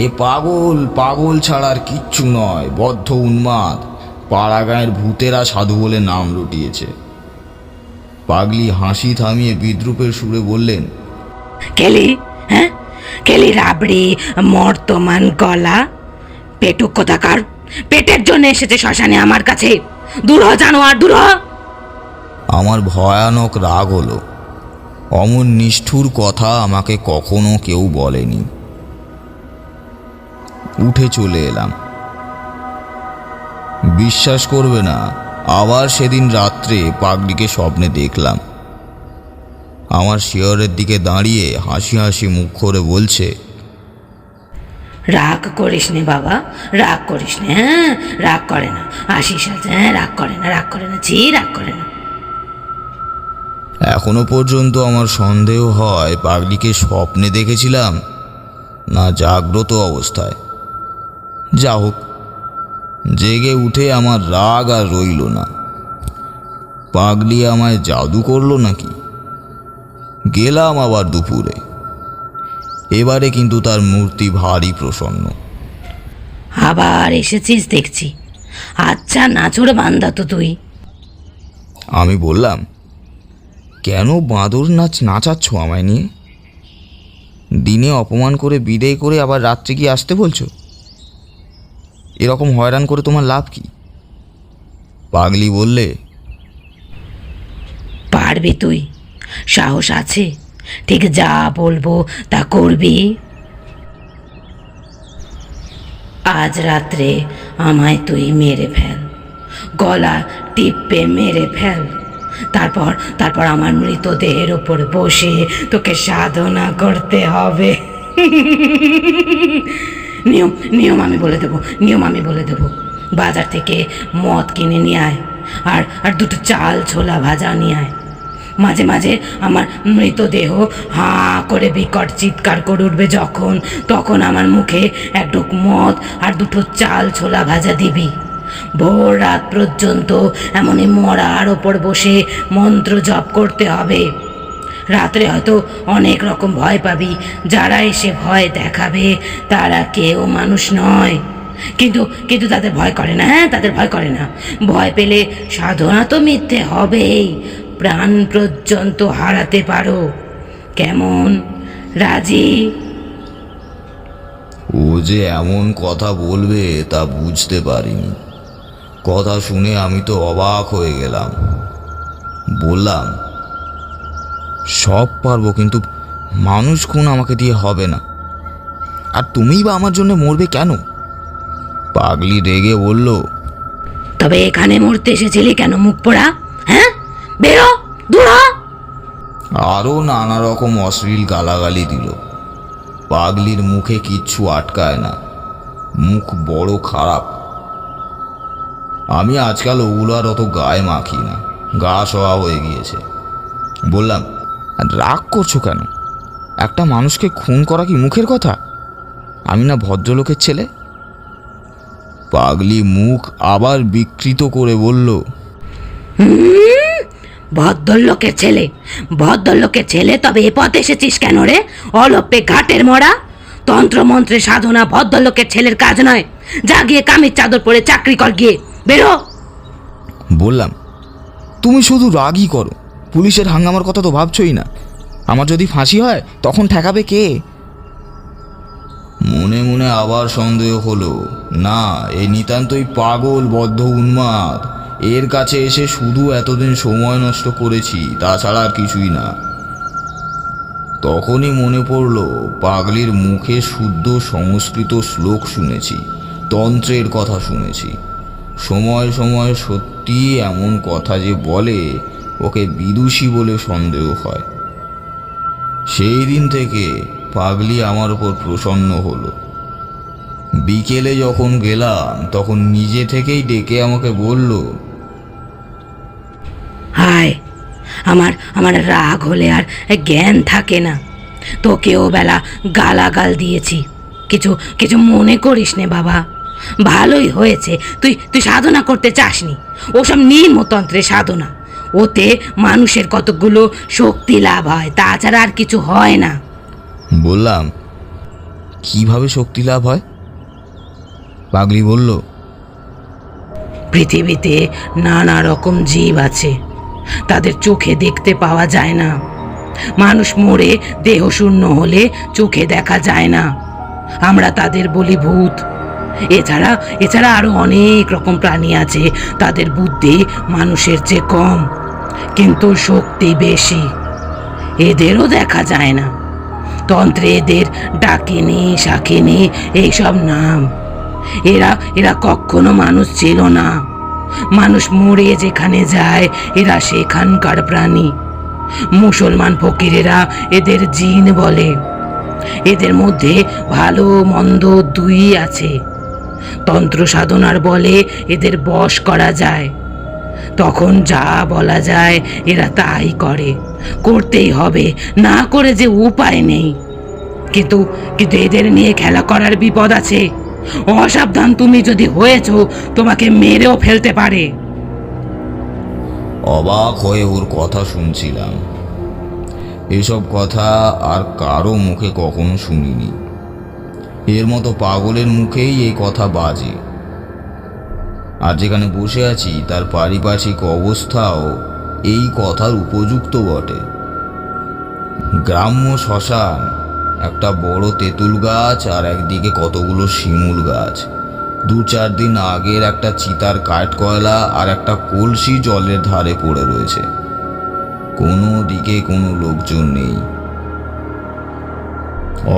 এ পাগল, পাগল ছাড়া আর কিচ্ছু নয়, বদ্ধ উন্মাদ। পাড়া গাঁয়ের ভূতেরা সাধু বলে নাম রটিয়েছে। পাগলি হাসি থামিয়ে বিদ্রুপের সুরে বললেন, কেলি, হ্যাঁ কেলি রাবড়ি, বর্তমান কলা, পেটুক কোথাকার, পেটের জন্য এসেছে শ্মশানে আমার কাছে। দূর হ জানোয়ার, দূর হ। আমার ভয়ানক রাগ হলো। অমন নিষ্ঠুর কথা আমাকে কখনো কেউ বলেনি। উঠে চলে এলাম। বিশ্বাস করবে না, আবার সেদিন রাত্রে পাগলিকে স্বপ্নে দেখলাম। আমার শিয়রের দিকে দাঁড়িয়ে হাসি হাসি মুখ করে বলছে, রাগ করিস নে বাবা, রাগ করিস নে, হ্যাঁ রাগ করে না, আসিস আজ, হ্যাঁ রাগ করে না, রাগ করে না, ছি রাগ করে না। এখনো পর্যন্ত আমার সন্দেহ হয় পাগলিকে স্বপ্নে দেখেছিলাম না জাগ্রত অবস্থায়। যা হোক, জেগে উঠে আমার রাগ আর রইল না। পাগলি আমায় জাদু করলো নাকি? গেলাম আবার দুপুরে। এবারে কিন্তু তার মূর্তি ভারী প্রসন্ন। আবার এসেছিস দেখছি, আচ্ছা নাচুর বান্দা তো তুই। আমি বললাম, কেন বাঁদর নাচ নাচাচ্ছ আমায় নিয়ে? দিনে অপমান করে বিদেয় করে আবার রাত্রে কি আসতে বলছো? এরকম হয়রান করে তোমার লাভ কি? পাগলি বললে, পারবি তুই, সাহস আছে, ঠিক যা বলবো তা করবি। আজ রাত্রে আমায় তুই মেরে ফেল, গলা টিপে মেরে ফেল, তারপর তারপর আমার মৃতদেহের ওপর বসে তোকে সাধনা করতে হবে। নিয়ম নিয়ম আমি বলে দেবো, নিয়ম আমি বলে দেবো। বাজার থেকে মদ কিনে নিয়ে আয়, আর দুটো চাল ছোলা ভাজা নিয়ে আয়। মাঝে মাঝে আমার মৃতদেহ হাঁ করে বিকট চিৎকার করে উঠবে যখন, তখন আমার মুখে এক ঢোক মদ আর দুটো চাল ছোলা ভাজা দিবি। ভোর রাত পর্যন্ত এমনই মরার ওপর বসে মন্ত্র জপ করতে হবে। রাত্রে হয়তো অনেক রকম ভয় পাবি, যারা এসে ভয় দেখাবে তারা কেউ মানুষ নয়, কিন্তু কিন্তু তাদের ভয় করে না, হ্যাঁ তাদের ভয় করে না। ভয় পেলে সাধনা তো মিথ্যে হবেই, প্রাণ পর্যন্ত হারাতে পারো। কেমন, রাজি? ও যে এমন কথা বলবে তা বুঝতে পারিনি। কথা শুনে আমি তো অবাক হয়ে গেলাম। বললাম, সব পারবো, কিন্তু মানুষ খুন আমাকে দিয়ে হবে না। আর তুমিই বা আমার জন্য মরবে কেন? পাগলি রেগে বলল, তবে এখানে মরতে এসেছিলি কেন, মুখ পোড়া? হ্যাঁ, বেরো, দূর হ। আরও নানা রকম অশ্লীল গালাগালি দিল। পাগলির মুখে কিচ্ছু আটকায় না, মুখ বড় খারাপ। আমি আজকাল ওগুলো আর অত গায়ে মাখি না, গা সওয়া হয়ে গিয়েছে। বললাম, আর রাগ করছো কেন? একটা মানুষকে খুন করা কি মুখের কথা? আমি না ভদ্রলোকের ছেলে? পাগলি মুখ আবার বিকৃত করে বলল, ভদ্রলোকের ছেলে, ভদ্রলোকের ছেলে? তবে এ পথে এসেছিস কেন রে, অলপে ঘাটের মরা? তন্ত্রমন্ত্রে সাধনা ভদ্রলোকের ছেলের কাজ নয়। যা গিয়ে কামিজ চাদর পরে চাকরি কর, গিয়ে বেরো। বললাম, তুমি শুধু রাগই করো, পুলিশের হাঙ্গামার কথা তো ভাবছই না। আমার যদি ফাঁসি হয় তখন ঠেকাবে কে? মনে মনে আবার সন্দেহ হলো, না, এ নিতান্তই পাগল, বদ্ধ উন্মাদ। এর কাছে এসে শুধু এতদিন সময় নষ্ট করেছি, তাছাড়া আর কিছুই না। তখনই মনে পড়ল, পাগলির মুখে শুদ্ধ সংস্কৃত শ্লোক শুনেছি, তন্ত্রের কথা শুনেছি। সময় সময় সত্যি এমন কথা যে বলে, ওকে বিদুষী বলে সন্দেহ হয়। সেই দিন থেকে পাগলি আমার ওপর প্রসন্ন হলো। বিকেলে যখন গেলাম তখন নিজে থেকেই ডেকে আমাকে বলল, হায়, আমার রাগ হলে আর জ্ঞান থাকে না। তোকেও বেলা গালাগাল দিয়েছি, কিছু কিছু মনে করিস নে বাবা। ভালোই হয়েছে তুই সাধনা করতে চাসনি। ওসব নিম্নতন্ত্রের সাধনা, ওতে মানুষের কতগুলো শক্তি লাভ হয়, তাছাড়া আর কিছু হয় না। বললাম, কিভাবে শক্তি লাভ হয়? পাগলি বলল, পৃথিবীতে নানা রকম জীব আছে, তাদের চোখে দেখতে পাওয়া যায় না। মানুষ মরে দেহ শূন্য হলে চোখে দেখা যায় না, আমরা তাদের বলি ভূত। এছাড়া আরো অনেক রকম প্রাণী আছে, তাদের বুদ্ধি মানুষের চেয়ে কম, কিন্তু শক্তি বেশি। এদেরও দেখা যায় না। তন্ত্রে এদের ডাকিনী, শাকিনী এইসব নাম। এরা কখনো মানুষ ছিল না। মানুষ মরে যেখানে যায় এরা সেখানকার প্রাণী। মুসলমান ফকিরেরা এদের জিন বলে। এদের মধ্যে ভালো মন্দ দুই আছে। তন্ত্র সাধনার বলে এদের বশ করা যায়। তখন যা বলা যায় এরা তাই করে, করতেই হবে, না করে যে উপায় নেই। কিন্তু এদের নিয়ে খেলা করার বিপদ আছে। অসাবধান তুমি যদি হয়েছ, তোমাকে মেরেও ফেলতে পারে। অবাক হয়ে ওর কথা শুনছিলাম। এসব কথা আর কারো মুখে কখনো শুনিনি। এর মতো পাগলের মুখেই এই কথা বাজে। আর যেখানে বসে আছি তার পারিপার্শ্বিক অবস্থাও এই কথার উপযুক্ত বটে। গ্রাম্য শ্মশান, একটা বড় তেঁতুল গাছ আর একদিকে কতগুলো শিমুল গাছ। 2-4 দিন আগের একটা চিতার কাঠ কয়লা আর একটা কলসি জলের ধারে পড়ে রয়েছে। কোনো দিকে কোনো লোকজন নেই।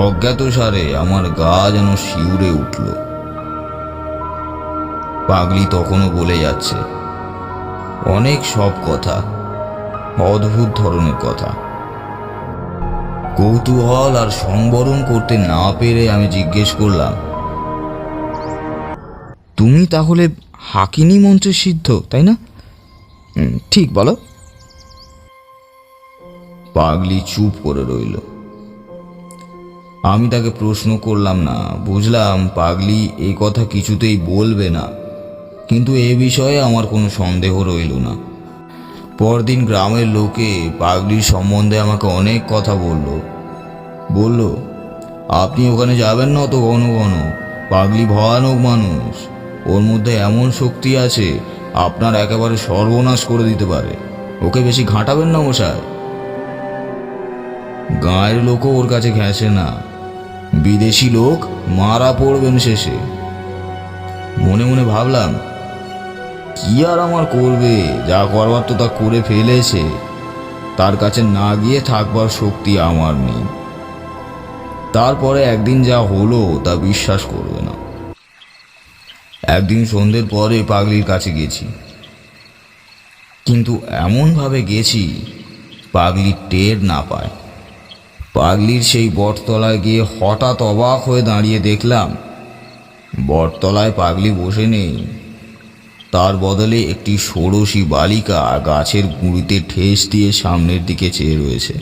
অজ্ঞাতসারে আমার গা যেন শিউরে উঠল। পাগলি তখনও বলে যাচ্ছে অনেক সব কথা, অদ্ভুত ধরনের কথা। কৌতূহল আর সংবরণ করতে না পেরে আমি জিজ্ঞেস করলাম, তুমি তাহলে হাকিনী মন্ত্রে সিদ্ধ, তাই না? ঠিক বলো। পাগলি চুপ করে রইল। আমি তাকে প্রশ্ন করলাম না। বুঝলাম পাগলি এই কথা কিছুতেই বলবে না, কিন্তু এ বিষয়ে আমার কোনো সন্দেহ রইল না। পরদিন গ্রামের লোকে পাগলির সম্বন্ধে আমাকে অনেক কথা বলল, আপনি ওখানে যাবেন না অত ঘন ঘন, পাগলি ভয়ানক মানুষ, ওর মধ্যে এমন শক্তি আছে আপনার একেবারে সর্বনাশ করে দিতে পারে, ওকে বেশি ঘাঁটাবেন না মশাই। গাঁয়ের লোকও ওর কাছে ঘেঁষে না, বিদেশি লোক মারা পড়বেন শেষে। মনে মনে ভাবলাম, কি আর আমার করবে, যা করবার তো তা করে ফেলেছে, তার কাছে না গিয়ে থাকবার শক্তি আমার নেই। তারপরে একদিন যা হলো তা বিশ্বাস করবে না। একদিন সন্ধ্যের পরে পাগলির কাছে গেছি, কিন্তু এমনভাবে গেছি পাগলি টের না পায়। পাগলির সেই বটতলায় গিয়ে হঠাৎ অবাক হয়ে দাঁড়িয়ে দেখলাম বটতলায় পাগলি বসে নেই, তার বদলে একটি ষোড়শী বালিকা গাছের গুঁড়িতে ঠেস দিয়ে সামনের দিকে চেয়ে রয়েছে।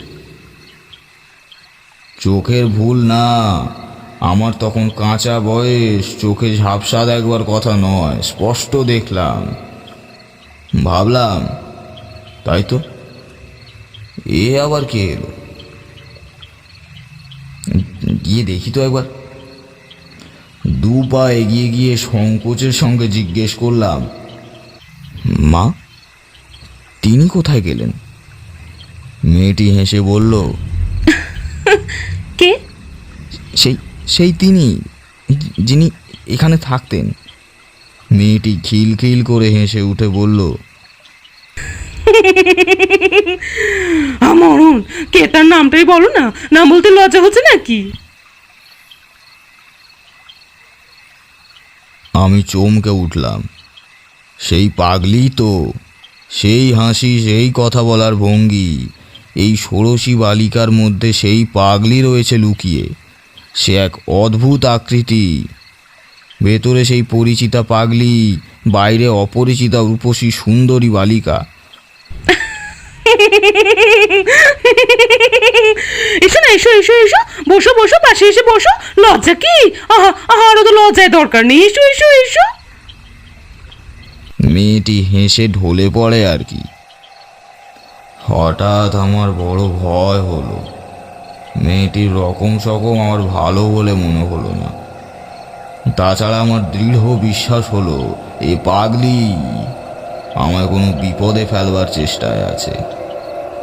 চোখের ভুল না, আমার তখন কাঁচা বয়স, চোখে ঝাপসা দেখবার কথা নয়, স্পষ্ট দেখলাম। ভাবলাম তাই তো, এ আবার কে এলো, গিয়ে দেখি তো একবার। দু পা এগিয়ে গিয়ে সংকোচের সঙ্গে জিজ্ঞেস করলাম, মা, তিনি কোথায় গেলেন? মেয়েটি হেসে বলল, কে? সেই সেই তিনি যিনি এখানে থাকতেন। মেয়েটি খিলখিল করে হেসে উঠে বলল, মরণ, কে তার নামটাই বলো না, নাম বলতে লজ্জা হচ্ছে নাকি? আমি চমকে উঠলাম। সেই পাগলি তো, সেই হাসি, সেই কথা বলার ভঙ্গি, এই ষোড়শী বালিকার মধ্যে সেই পাগলি রয়েছে লুকিয়ে। সে এক অদ্ভুত আকৃতি, ভেতরে সেই পরিচিতা পাগলি, বাইরে অপরিচিতা রূপসী সুন্দরী বালিকা। এসো না, এসো এসো এসো, বসো বসো, পাশে এসে বসো। লজ্জা কি? আহা আহা, আরো তো লজ্জায় দরকার নেই। এসো এসো এসো। মেয়েটি হেসে ঢলে পড়ে আর কি। হঠাৎ আমার বড় ভয় হলো। মেয়েটির রকম সকম আমার ভালো বলে মনে হলো না। তাছাড়া আমার দৃঢ় বিশ্বাস হলো এ পাগলি আমায় কোনো বিপদে ফেলবার চেষ্টায় আছে।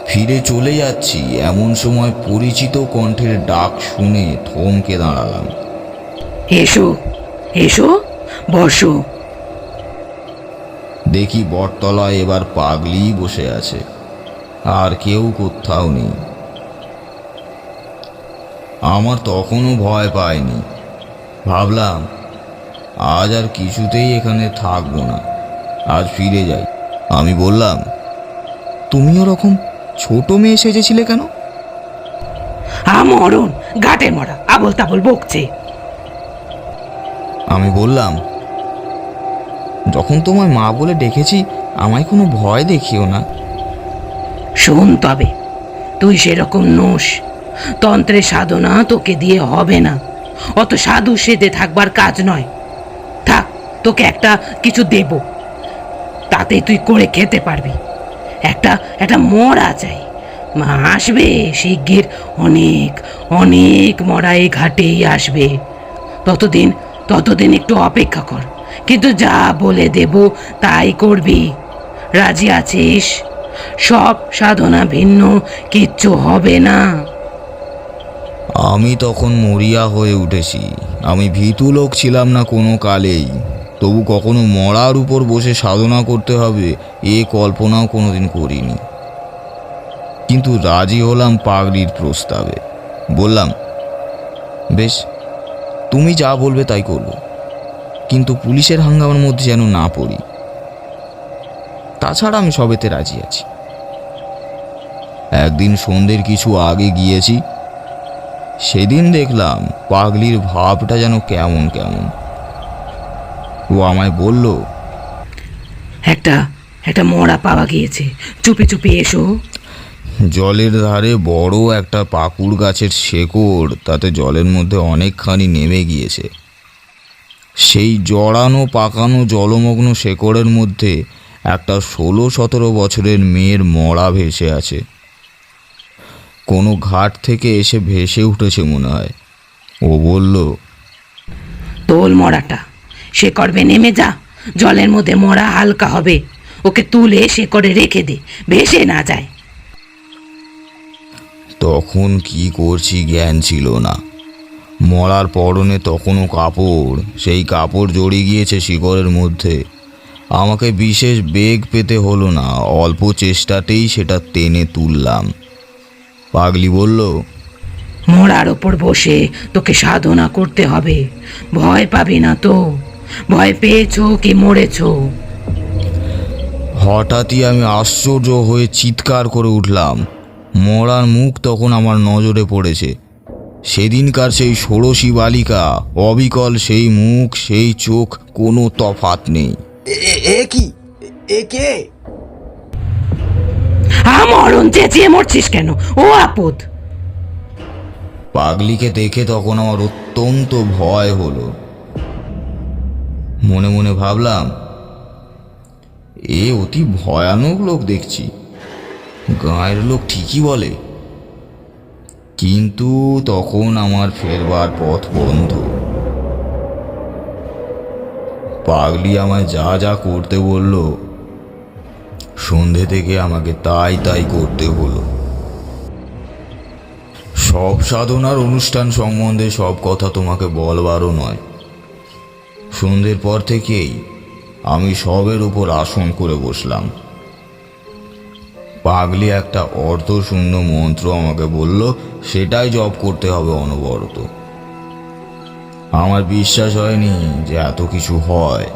ফিরে চলে যাচ্ছি এমন সময় পরিচিত কণ্ঠের ডাক শুনে থমকে দাঁড়ালাম। এসো এসো, বসো। দেখি বটতলায় এবার পাগলি বসে আছে, আর কেউ কোথাও নেই। আমার তখনও ভয় পায়নি। ভাবলাম আজ আর কিছুতেই এখানে থাকবো না, আজ ফিরে যাই। আমি বললাম, তুমি ওরকম ছোট মেয়ে সেজেছিলে কেন? মরণ, ঘাটে মরা, আবল তাবল বকছে। আমি বললাম, যখন তোমায় মা বলে ডেকেছি আমায় কোনো ভয় দেখিও না। শোন তবে, তুই সেরকম নোস, তন্ত্রের সাধনা তোকে দিয়ে হবে না। অত সাধু সেজে থাকবার কাজ নয়। থাক, তোকে একটা কিছু দেব, তাতে তুই করে খেতে পারবি। একটা মরা চাই, আসবে শিগগির, অনেক অনেক মরা এই ঘাটেই আসবে। ততদিন একটু অপেক্ষা কর, কিন্তু যা বলে দেব তাই করবি। রাজি আছিস? সব সাধনা ভিন্ন, কিচ্ছু হবে না। আমি তখন মরিয়া হয়ে উঠেছি। আমি ভীতু লোক ছিলাম না কোনো কালেই, তবু কখনো মরার উপর বসে সাধনা করতে হবে এ কল্পনাও কোনোদিন করিনি। কিন্তু রাজি হলাম পাগড়ির প্রস্তাবে। বললাম, বেশ, তুমি যা বলবে তাই করব, কিন্তু পুলিশের হাঙ্গামার মধ্যে যেন না পড়ি। তাছাড়া আমি সবেতে রাজি আছি। একদিন সন্ধ্যের কিছু আগে গিয়েছি, সেদিন দেখলাম পাগলির ভাবটা যেন কেমন কেমন। ও আমায় বলল, একটা মরা পাওয়া গিয়েছে, চুপি চুপি এসো। জলের ধারে বড় একটা পাকুড় গাছের শেকড়, তাতে জলের মধ্যে অনেকখানি নেমে গিয়েছে। সেই জড়ানো পাকানো জলমগ্ন শেকড়ের মধ্যে একটা 16-17 বছরের মেয়ের মরা ভেসে আছে। কোনো ঘাট থেকে এসে ভেসে উঠেছে মনে হয়। ও বলল, তোল মরাটা, শেকড়ে নেমে যা, জলের মধ্যে মরা হালকা হবে, ওকে তুলে শেকড়ে রেখে দে, ভেসে না যায়। তখন কি করছি জ্ঞান ছিল না। মরার পরনে তখনও কাপড়, সেই কাপড় জড়িয়ে গিয়েছে শিকড়ের মধ্যে। আমাকে বিশেষ বেগ পেতে হলো না, অল্প চেষ্টাতেই সেটা টেনে তুললাম। পাগলি বলল, মোড়ার ওপর বসে তোকে সাধনা করতে হবে। ভয় পাবি না তো? ভয় পেয়েছো কি মরেছো? হঠাৎই আমি আশ্চর্য হয়ে চিৎকার করে উঠলাম। মরার মুখ তখন আমার নজরে পড়েছে। সেদিনকার সেই ষোড়শী বালিকা, অবিকল সেই মুখ, সেই চোখ, কোনো তফাৎ নেই। মরণ চেঁচিয়ে মরছিস কেন? ও আপদ! পাগলিকে দেখে তখন আমার অত্যন্ত ভয় হলো। মনে মনে ভাবলাম, এ অতি ভয়ানক লোক দেখছি। গাঁয়ের লোক ঠিকই বলে। কিন্তু তখন আমার ফেরবার পথ বন্ধ। পাগলি আমায় যা যা করতে বলল, সন্ধে থেকে আমাকে তাই তাই করতে হলো। সব সাধনার অনুষ্ঠান সম্বন্ধে সব কথা তোমাকে বলবারও নয়। সন্ধ্যের পর থেকেই আমি সবের উপর আসন করে বসলাম। পাগলি একটা অর্থশূন্য মন্ত্র আমাকে বলল, সেটাই জপ করতে হবে অনবরত। আমার বিশ্বাস হয়নি যে এত কিছু হয়।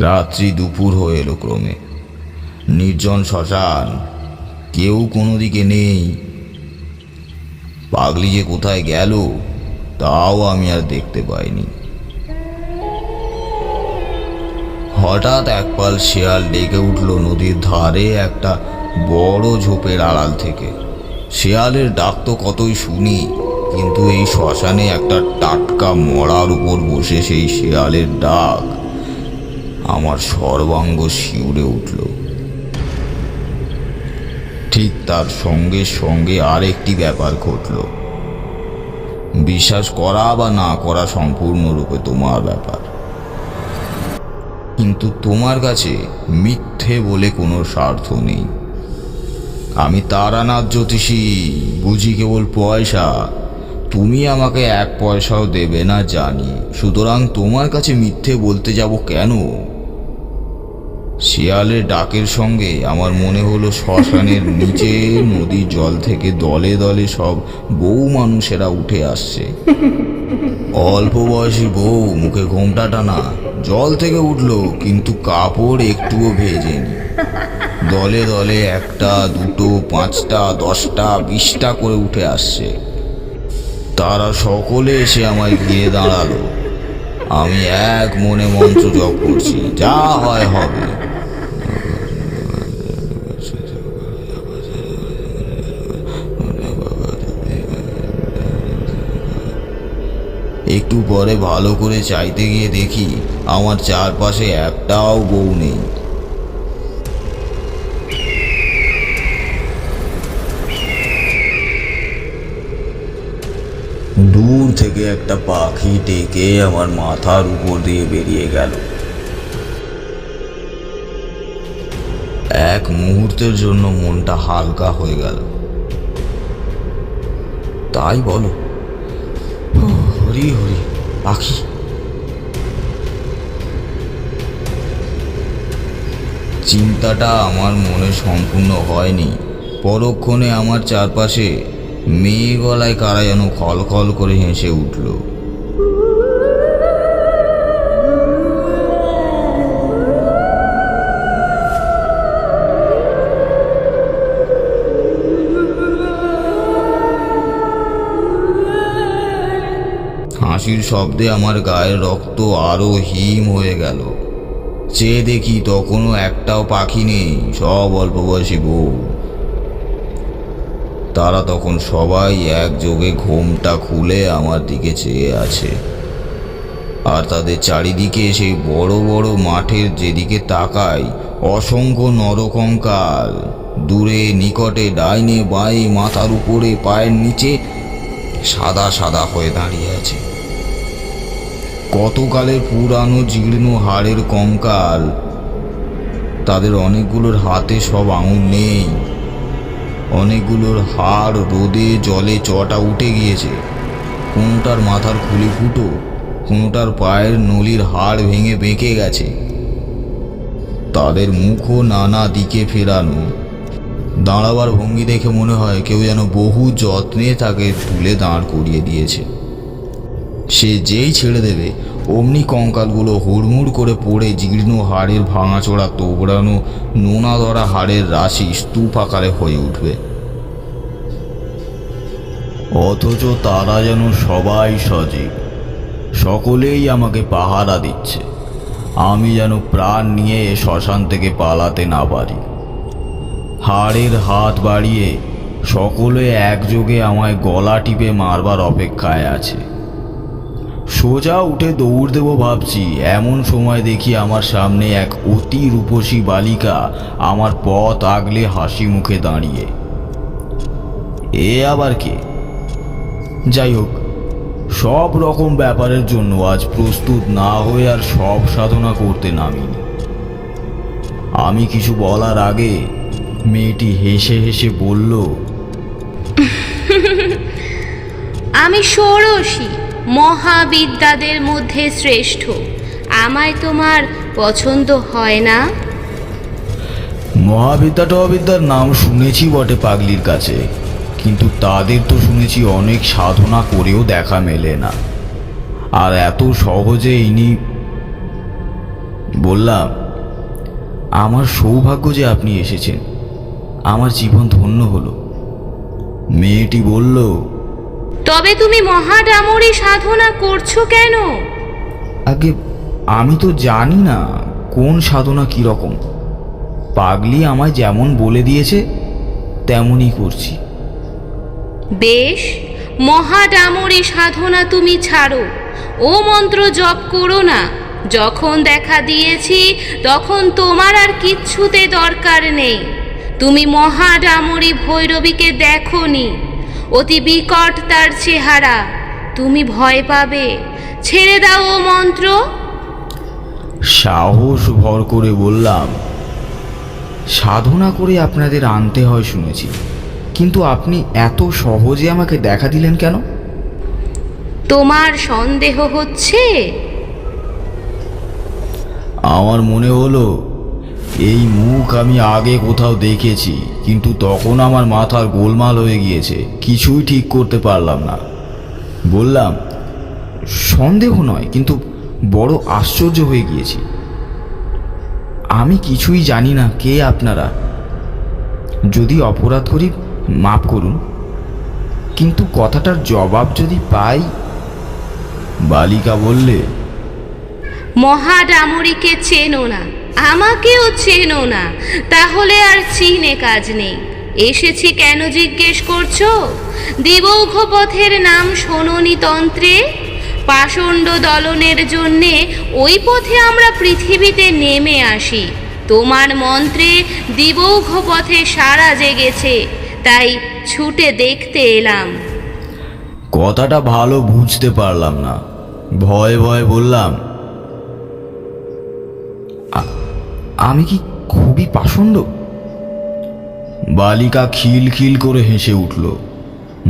রাত্রি দুপুর হয়ে এলো ক্রমে। নির্জন শ্মশান, কেউ কোনো দিকে নেই। পাগলি যে কোথায় গেল তাও আমি আর দেখতে পাইনি। হঠাৎ একপাল শেয়াল ডেকে উঠল নদীর ধারে একটা বড় ঝোপের আড়াল থেকে। শেয়ালের ডাক তো কতই শুনি, কিন্তু এই শ্মশানে একটা টাটকা মরার উপর বসে সেই শেয়ালের ডাক আমার সর্বাঙ্গ শিউরে উঠল। ঠিক তার সঙ্গে সঙ্গে আরেকটি ব্যাপার ঘটল। বিশ্বাস করা বা না করা সম্পূর্ণরূপে তোমার ব্যাপার, কিন্তু তোমার কাছে মিথ্যে বলে কোনো স্বার্থ নেই। আমি তারানাথ জ্যোতিষী, বুঝি কেবল পয়সা। তুমি আমাকে 1 পয়সাও দেবে না জানি, সুতরাং তোমার কাছে মিথ্যে বলতে যাব কেন? শিয়ালের ডাকের সঙ্গে আমার মনে হলো শ্মশানের নিচে নদীর জল থেকে দলে দলে সব বউ মানুষেরা উঠে আসছে। অল্প বয়সী বউ, মুখে ঘোমটা টানা, জল থেকে উঠলো, কিন্তু কাপড় একটুও ভেজেনি। দলে দলে 1টা 2টো 5টা 10টা 20টা করে উঠে আসছে। তারা সকলে এসে আমায় ঘিরে দাঁড়ালো। আমি এক মনে মন্ত্র জপ করছি, যা হয় হবে। একটু পরে ভালো করে চাইতে গিয়ে দেখি আমার চারপাশে একটাও বউ নেই। দূর থেকে একটা পাখি ডেকে আমার মাথার উপর দিয়ে বেরিয়ে গেল। এক মুহূর্তের জন্য মনটা হালকা হয়ে গেল। তাই বলো, হরি হরি, পাখি। চিন্তাটা আমার মনে সম্পূর্ণ হয়নি, পরক্ষণে আমার চারপাশে মেয়ে গলায় কারা যেন খলখল করে হেসে উঠল। হাসির শব্দে আমার গায়ের রক্ত আরো হিম হয়ে গেল। চেয়ে দেখি তখনও একটাও পাখি নেই, সব অল্প বয়সী বউ। তারা তখন সবাই একযোগে ঘোমটা খুলে আমার দিকে চেয়ে আছে। আর তাদের চারিদিকে সেই বড় বড় মাঠের যেদিকে তাকাই অসংখ্য নরকঙ্কাল, দূরে নিকটে ডাইনে বাঁয়ে মাথার উপরে পায়ের নিচে সাদা সাদা হয়ে দাঁড়িয়ে আছে। কতকালের পুরানো জীর্ণ হাড়ের কঙ্কাল। তাদের অনেকগুলোর হাতে সব আঙুল নেই, অনেকগুলোর হাড় রোদে জলে চটা উঠে গিয়েছে। কোনোটার মাথার খুলি ফুটো, কোনোটার পায়ের নলির হাড় ভেঙে বেঁকে গেছে। তাদের মুখও নানা দিকে ফেরানো, দাঁড়াবার ভঙ্গি দেখে মনে হয় কেউ যেন বহু যত্নে তাকে তুলে দাঁড় করিয়ে দিয়েছে। সে যেই ছেড়ে দেবে অমনি কঙ্কালগুলো হুড়মুড় করে পড়ে জীর্ণ হাড়ের ভাঙাচোরা তোবড়ানো নোনা ধরা হাড়ের রাশি স্তূপ আকারে হয়ে উঠবে। অথচ তারা যেন সবাই সজীব, সকলেই আমাকে পাহারা দিচ্ছে। আমি যেন প্রাণ নিয়ে শ্মশান থেকে পালাতে না পারি। হাড়ের হাত বাড়িয়ে সকলে একযোগে আমায় গলা টিপে মারবার অপেক্ষায় আছে। সোজা উঠে দৌড় দেবো ভাবছি, এমন সময় দেখি আমার সামনে এক অতি রূপসী বালিকা আমার পথ আগলে হাসি মুখে দাঁড়িয়ে। এ আবার কে? যাই হোক, সব রকম ব্যাপারের জন্য আজ প্রস্তুত না হয়ে আর সব সাধনা করতে নামিনি। আমি কিছু বলার আগে মেয়েটি হেসে হেসে বলল, আমি ষোড়শী, মহাবিদ্যাদের মধ্যে শ্রেষ্ঠ। আমায় তোমার পছন্দ হয় না? মহাবিদ্যা টহাবিদ্যার নাম শুনেছি বটে পাগলির কাছে, কিন্তু তাদের তো শুনেছি অনেক সাধনা করেও দেখা মেলে না। আর এত সহজে ইনি। বললাম, আমার সৌভাগ্য যে আপনি এসেছেন, আমার জীবন ধন্য হলো। মেয়েটি বলল, তবে তুমি মহাডামরি সাধনা করছো কেন? আগে আমি তো জানি না কোন সাধনা কীরকম। পাগলি আমায় যেমন বলে দিয়েছে তেমনই করছি। বেশ, মহাডামরি সাধনা তুমি ছাড়ো, ও মন্ত্র জপ করো না। যখন দেখা দিয়েছি তখন তোমার আর কিচ্ছুতে দরকার নেই। তুমি মহাডামরি ভৈরবীকে দেখোনি, অতি বিকট তার চেহারা, তুমি ভয় পাবে। ছেড়ে দাও ও মন্ত্র। সাহস ভর করে বললাম, সাধনা করে আপনাদের আনতে হয় শুনেছি, কিন্তু আপনি এত সহজে আমাকে দেখা দিলেন কেন? তোমার সন্দেহ হচ্ছে? আমার মনে হলো এই মুখ আমি আগে কোথাও দেখেছি, কিন্তু তখন আমার মাথার গোলমাল হয়ে গিয়েছে, কিছুই ঠিক করতে পারলাম না। বললাম, সন্দেহ নয়, কিন্তু বড় আশ্চর্য হয়ে গিয়েছি। আমি কিছুই জানি না কে আপনারা। যদি অপরাধ করি মাফ করুন, কিন্তু কথাটার জবাব যদি পাই। বালিকা বললে, মহাডামরিকে চেনো না, আমাকেও চেনো না, তাহলে আর চিনে কাজ নেই। এসেছি কেন জিজ্ঞেস করছো? দিবৌঘ পথের নাম শোনোনি তন্ত্রে? পাষণ্ড দলনের জন্যে ওই পথে আমরা পৃথিবীতে নেমে আসি। তোমার মন্ত্রে দিবৌঘ পথে সারা জেগেছে, তাই ছুটে দেখতে এলাম। কথাটা ভালো বুঝতে পারলাম না, ভয়ে ভয়ে বললাম, আমি কি খুবই পাষণ্ড? বালিকা খিলখিল করে হেসে উঠল,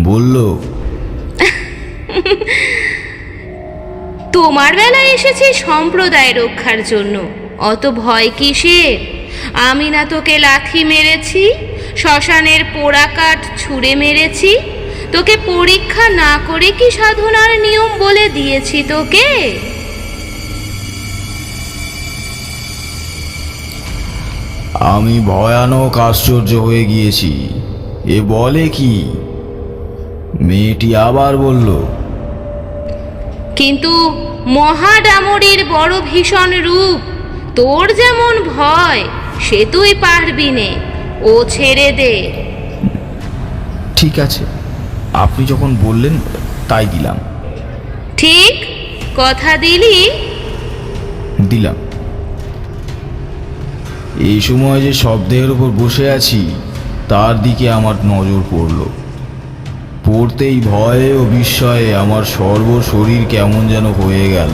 বলল, তোমার বেলায় এসেছি সম্প্রদায় রক্ষার জন্য, অত ভয় কিসের? আমি না তোকে লাথি মেরেছি, শ্মশানের পোড়া কাঠ ছুঁড়ে মেরেছি? তোকে পরীক্ষা না করে কি সাধনার নিয়ম বলে দিয়েছি তোকে? আমি ভয়ানক আশ্চর্য হয়ে গিয়েছি। এ বলে কি? মেয়েটি আবার বলল, কিন্তু মহাডামরির বড় ভীষণ রূপ, তোর যেমন ভয় সে তুই পারবি নে, ও ছেড়ে দে। ঠিক আছে, আপনি যখন বললেন তাই দিলাম। ঠিক কথা দিলি? দিলাম। এই সময় যে শব্দের উপর বসে আছি তার দিকে আমার নজর পড়ল। পড়তেই ভয়ে ও বিস্ময়ে আমার সর্বশরীর কেমন যেন হয়ে গেল।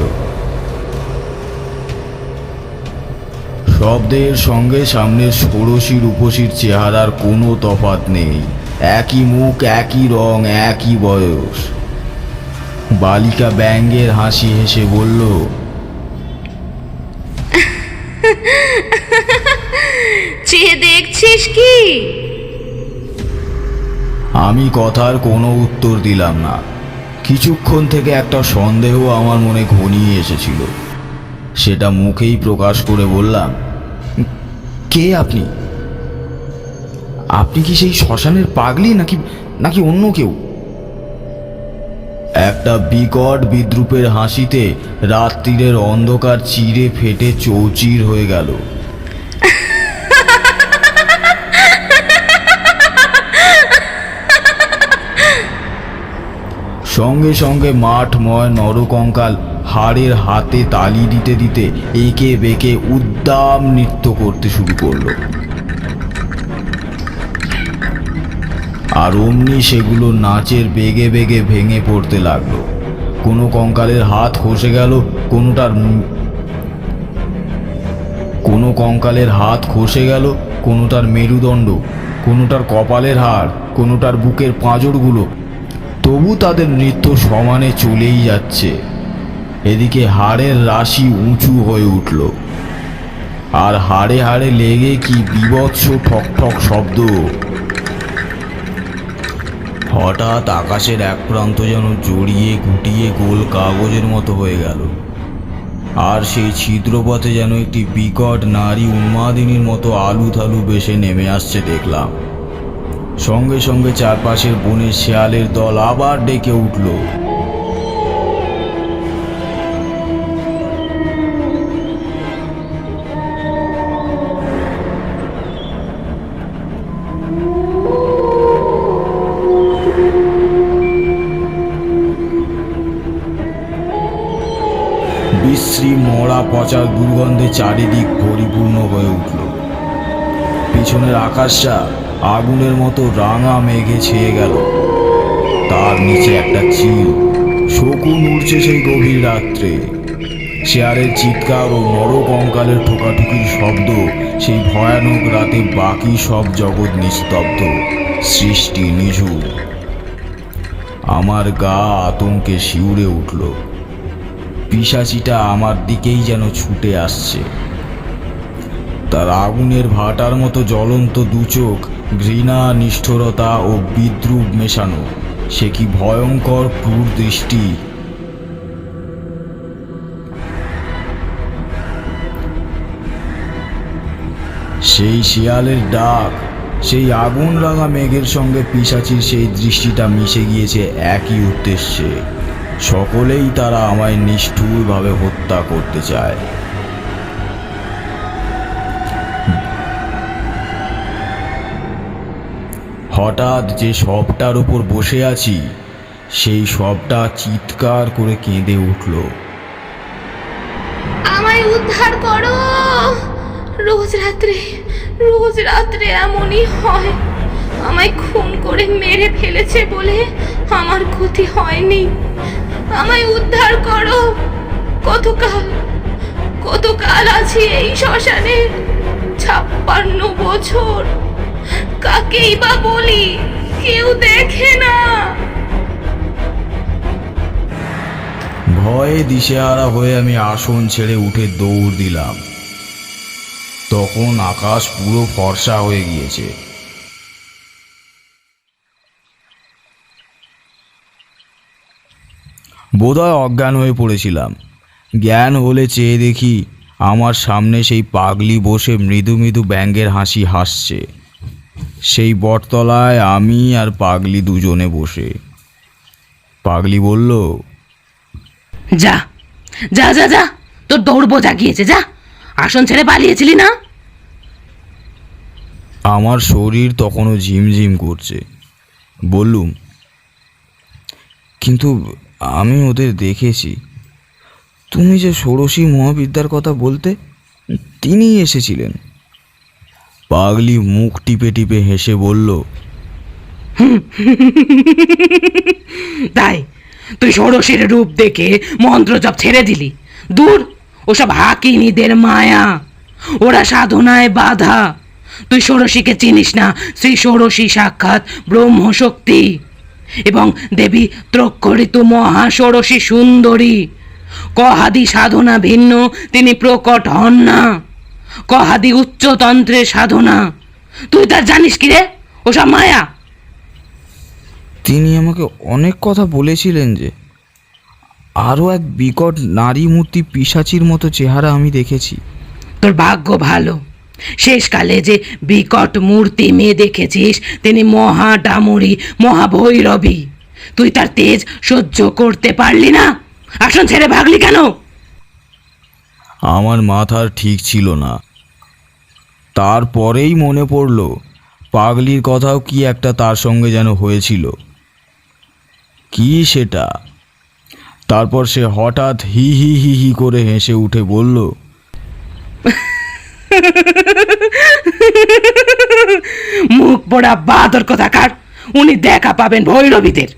শব্দের সঙ্গে সামনের ষোড়শী রূপসীর চেহারার কোনো তফাৎ নেই, একই মুখ, একই রং, একই বয়স। বালিকা ব্যঙ্গের হাসি হেসে বলল, চেয়ে দেখছিস কি? আমি কথার কোনো উত্তর দিলাম না। কিছুক্ষণ থেকে একটা সন্দেহ আমার মনে ঘনিয়ে এসেছিল, সেটা মুখেই প্রকাশ করে বললাম, কে আপনি? আপনি কি সেই শ্মশানের পাগলি নাকি নাকি অন্য কেউ? একটা বিকট বিদ্রুপের হাসিতে রাত্রিরের অন্ধকার চিরে ফেটে চৌচির হয়ে গেল। সঙ্গে সঙ্গে মাঠময় নরকঙ্কাল হাড়ের হাতে তালি দিতে দিতে একে বেঁকে উদ্দাম নৃত্য করতে শুরু করলো। আর অমনি সেগুলো নাচের বেগে বেগে ভেঙে পড়তে লাগলো। কোনো কঙ্কালের হাত খসে গেল, কোনোটার মেরুদণ্ড, কোনোটার কপালের হাড়, কোনোটার বুকের পাঁজরগুলো। তবু তাদের নৃত্য সমানে চলেই যাচ্ছে। এদিকে হাড়ের রাশি উঁচু হয়ে উঠল, আর হাড়ে হাড়ে লেগে কি বীভৎস ঠক ঠক শব্দ। হঠাৎ আকাশের এক প্রান্ত যেন জড়িয়ে গুটিয়ে গোল কাগজের মতো হয়ে গেল, আর সেই ছিদ্রপথে যেন একটি বিকট নারী উন্মাদিনীর মতো আলু থালু বেশে নেমে আসছে দেখলাম। সঙ্গে সঙ্গে চারপাশের বনের শেয়ালের দল আবার ডেকে উঠল। বিশ্রী মরা পচার দুর্গন্ধে চারিদিক পরিপূর্ণ হয়ে উঠল। পিছনের আকাশটা আগুনের মতো রাঙা মেঘে ছেয়ে গেল। তার নিচে একটা চিল, শকুন উড়ছে সেই গভীর রাত্রে। শেয়ালের চিৎকার ও নরকঙ্কালের ঠোকাঠুকির শব্দ সেই ভয়ানক রাতে বাকি সব জগৎ নিস্তব্ধ, সৃষ্টি নিঝুম। আমার গা আতঙ্কে শিউরে উঠল। পিশাচিটা আমার দিকেই যেন ছুটে আসছে। তার আগুনের ভাটার মতো জ্বলন্ত দুচোখ, ঘৃণা, নিষ্ঠুরতা ও বিদ্রুপ মেশানো, সে কি ভয়ঙ্কর ক্রূর দৃষ্টি! সেই শিয়ালের ডাক, সেই আগুন রাঙা মেঘের সঙ্গে পিশাচির সেই দৃষ্টিটা মিশে গিয়েছে একই উদ্দেশ্যে। সকলেই তারা আমায় নিষ্ঠুরভাবে হত্যা করতে চায়। হঠাৎ যে শবটার উপর বসে আছি, সেই শবটা চিৎকার করে কেঁদে উঠল। আমায় উদ্ধার করো। রোজ রাত্রে এমনই হয়। আমায় খুন করে মেরে ফেলেছে বলে আমার ক্ষতি হয়নি। আমায় উদ্ধার করো। কতকাল আছি এই শ্মশানে? 56 বছর। কাকেই বা বলি, কেউ দেখে না। ভয়ে দিশেহারা হয়ে আমি আসন ছেড়ে উঠে দৌড় দিলাম। তখন আকাশ পুরো ফর্সা হয়ে গিয়েছে। বোধহয় অজ্ঞান হয়ে পড়েছিলাম। জ্ঞান হলে চেয়ে দেখি আমার সামনে সেই পাগলি বসে মৃদু মৃদু ব্যঙ্গের হাসি হাসছে। সেই বটতলায় আমি আর পাগলি দুজনে বসে। পাগলি বলল, যা যা যা যা, তোর দৌড় বোঝা গিয়েছে, যা। আসন ছেড়ে পালিয়েছিলি না? আমার শরীর তখনও ঝিমঝিম করছে। বললুম, কিন্তু আমি ওদের দেখেছি। তুমি যে ষোড়শী মহাবিদ্যার কথা বলতে, তিনিই এসেছিলেন। পাগলি মুখ টিপে টিপে হেসে বলল, তাই তুই ষোড়শীর রূপ দেখে মন্ত্র জপ ছেড়ে দিলি? দূর, ওসব হাকিনীদের মায়া, ওরা সাধনায় বাধা। তুই ষোড়শীকে চিনিস না? শ্রী ষোড়শী সাক্ষাৎ ব্রহ্মশক্তি এবং দেবী ত্রক্ষরিত মহা ষোড়শী সুন্দরী। কহাদি সাধনা ভিন্ন তিনি প্রকট হন না। কহাদি উচ্চতন্ত্রের সাধনা। তুই তার জানিস কি রে? ওসব মায়া। তিনি আমাকে অনেক কথা বলেছিলেন যে আরও এক বিকট নারী মূর্তি পিশাচির মতো চেহারা আমি দেখেছি। তোর ভাগ্য ভালো, শেষকালে যে বিকট মূর্তি মেয়ে দেখেছিস তিনি মহা ডামুরি, মহাভৈরবী। তুই তার তেজ সহ্য করতে পারলি না, আসন ছেড়ে ভাগলি কেন? আমার মাথার ঠিক ছিল না, তারপরেই মনে পড়ল পাগলির কথাও কি একটা তার সঙ্গে যেন হয়েছিল। কি সেটা? তারপর সে হঠাৎ হি হি হি হি করে হেসে উঠে বলল, মুখ পোড়া বাদর কোথাকার, উনি দেখা পাবেন ভৈরবীদের।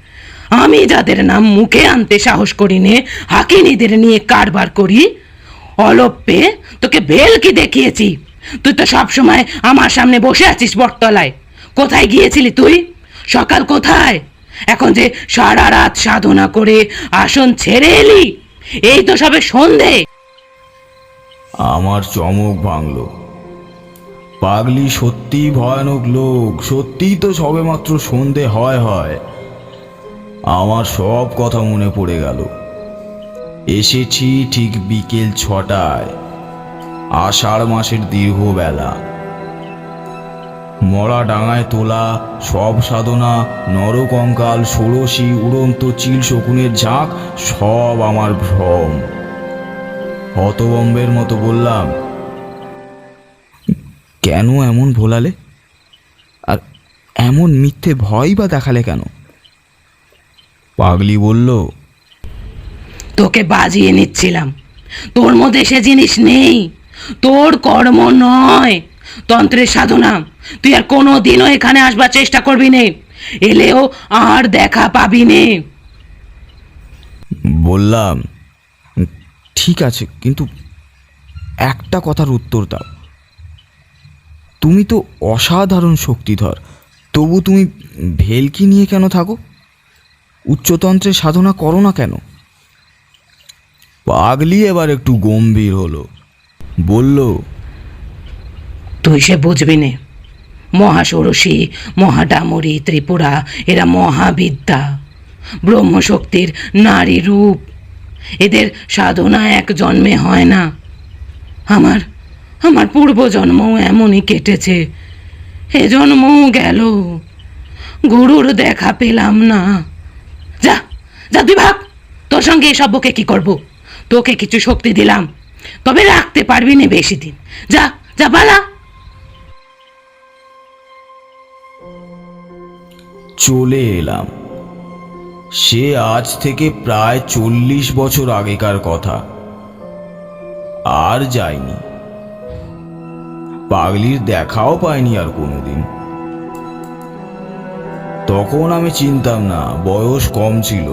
আমি যাদের নাম মুখে আনতে সাহস করি নে, হাকিনীদের নিয়ে কারবার করি, অলপ্পে তোকে ভেলকি দেখিয়েছি। তুই তো সবসময় আমার সামনে বসে আছিস বটতলায়। কোথায় গিয়েছিলি তুই? সকাল কোথায়? এখন যে সারা রাত সাধনা করে আসন ছেড়ে এলি, এই তো সবে সন্ধে। আমার চমক ভাঙল। পাগলি সত্যিই ভয়ানক লোক, সত্যিই তো সবেমাত্র সন্ধে হয়। আমার সব কথা মনে পড়ে গেল। এসেছি ঠিক বিকেল 6টায়, আষাঢ় মাসের দীর্ঘ বেলা। মরা ডাঙায় তোলা সব সাধনা, নরকঙ্কাল, ষোড়শী, উড়ন্ত চিল শকুনের ঝাঁক সব আমার ভ্রম। হতবম্বের মতো বললাম, কেন এমন ভোলালে? আর এমন মিথ্যে ভয় বা দেখালে কেন? পাগলি বলল, তোকে বাজিয়ে নিচ্ছিলাম। তোর মধ্যে সে জিনিস নেই, তোর কর্ম নয়, তন্ত্রের সাধনা। তুই আর কোনো দিনও এখানে আসবার চেষ্টা করবি নে, এলেও আর দেখা পাবি নে। বললাম, ঠিক আছে, কিন্তু একটা কথার উত্তর দাও। তুমি তো অসাধারণ শক্তিধর, তবু তুমি ভেলকি নিয়ে কেন থাকো? উচ্চতন্ত্রের সাধনা করো না কেন? পাগলি এবার একটু গম্ভীর হলো, বলল, তুই সে বুঝবি নে। মহাষোড়শী, মহাডামরি, ত্রিপুরা এরা মহাবিদ্যা, ব্রহ্মশক্তির নারী রূপ। এদের সাধনা এক জন্মে হয় না। আমার পূর্বজন্মও এমনই কেটেছে, এ জন্মও গেল, গুরুর দেখা পেলাম না। যা যা, তুই ভাগ। তোর সঙ্গে এসব বকে কি করব? তোকে কিছু শক্তি দিলাম, তবে রাখতে পারবি না বেশি দিন। যা যা, পালা। চলে এলাম। সে আজ থেকে প্রায় 40 বছর আগেকার কথা। আর যাইনি, পাগলির দেখাও পাইনি আর কোনোদিন। তখন আমি চিনতাম না, বয়স কম ছিল।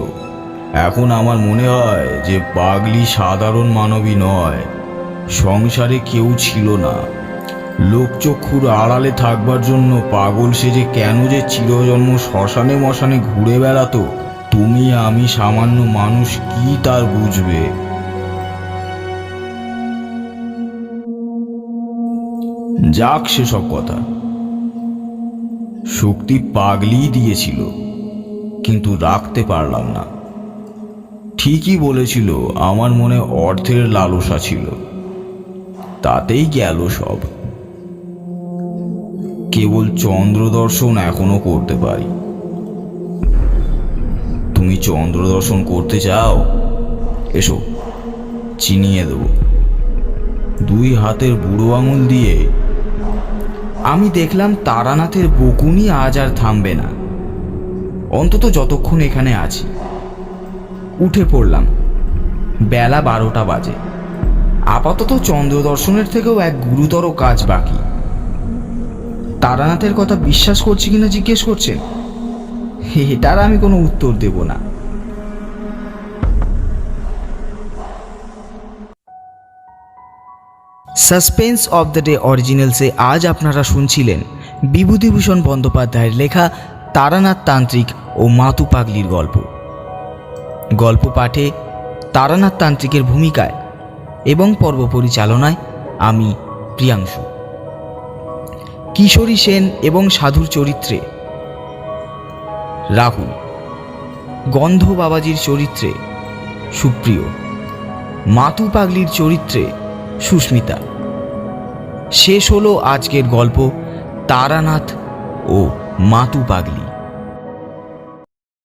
এখন আমার মনে হয় যে পাগলি সাধারণ মানবী নয়, সংসারে কেউ ছিল না। লোকচক্ষুর আড়ালে থাকবার জন্য পাগল সেজে কেন যে চিরজন্ম শ্মশানে মশানে ঘুরে বেড়াতো, তুমি আমি সামান্য মানুষ কি তার বুঝবে? যাক সেসব কথা। শক্তি পাগলিই দিয়েছিল, কিন্তু রাখতে পারলাম না। ঠিকই বলেছিল, আমার মনে অর্থের লালসা ছিল, তাতেই গেল সব। কেবল চন্দ্র দর্শন এখনো করতে পারি। তুমি চন্দ্র দর্শন করতে চাও? এসো, চিনিয়ে দেব। 2 হাতের বুড়ো আঙুল দিয়ে। আমি দেখলাম তারানাথের বকুনি আজ আর থামবে না, অন্তত যতক্ষণ এখানে আছি। উঠে পড়লাম। বেলা 12টা বাজে। আপাতত চন্দ্র দর্শনের থেকেও এক গুরুতর কাজ বাকি। তারানাথের কথা বিশ্বাস করছি কিনা জিজ্ঞেস করছেন? এটার আমি কোনো উত্তর দেব না। সাসপেন্স অফ দ্য ডে অরিজিনালসে আজ আপনারা শুনছিলেন বিভূতিভূষণ বন্দ্যোপাধ্যায়ের লেখা তারানাথ তান্ত্রিক ও মাতু পাগলির গল্প। গল্প পাঠে তারানাথ তান্ত্রিকের ভূমিকায় এবং পর্ব পরিচালনায় আমি প্রিয়াংশু। কিশোরী সেন এবং সাধুর চরিত্রে রাহুল। গন্ধ বাবাজির চরিত্রে সুপ্রিয়, মাতু পাগলির চরিত্রে সুস্মিতা। শেষ হলো আজকের গল্প তারানাথ ও মাতু পাগলি।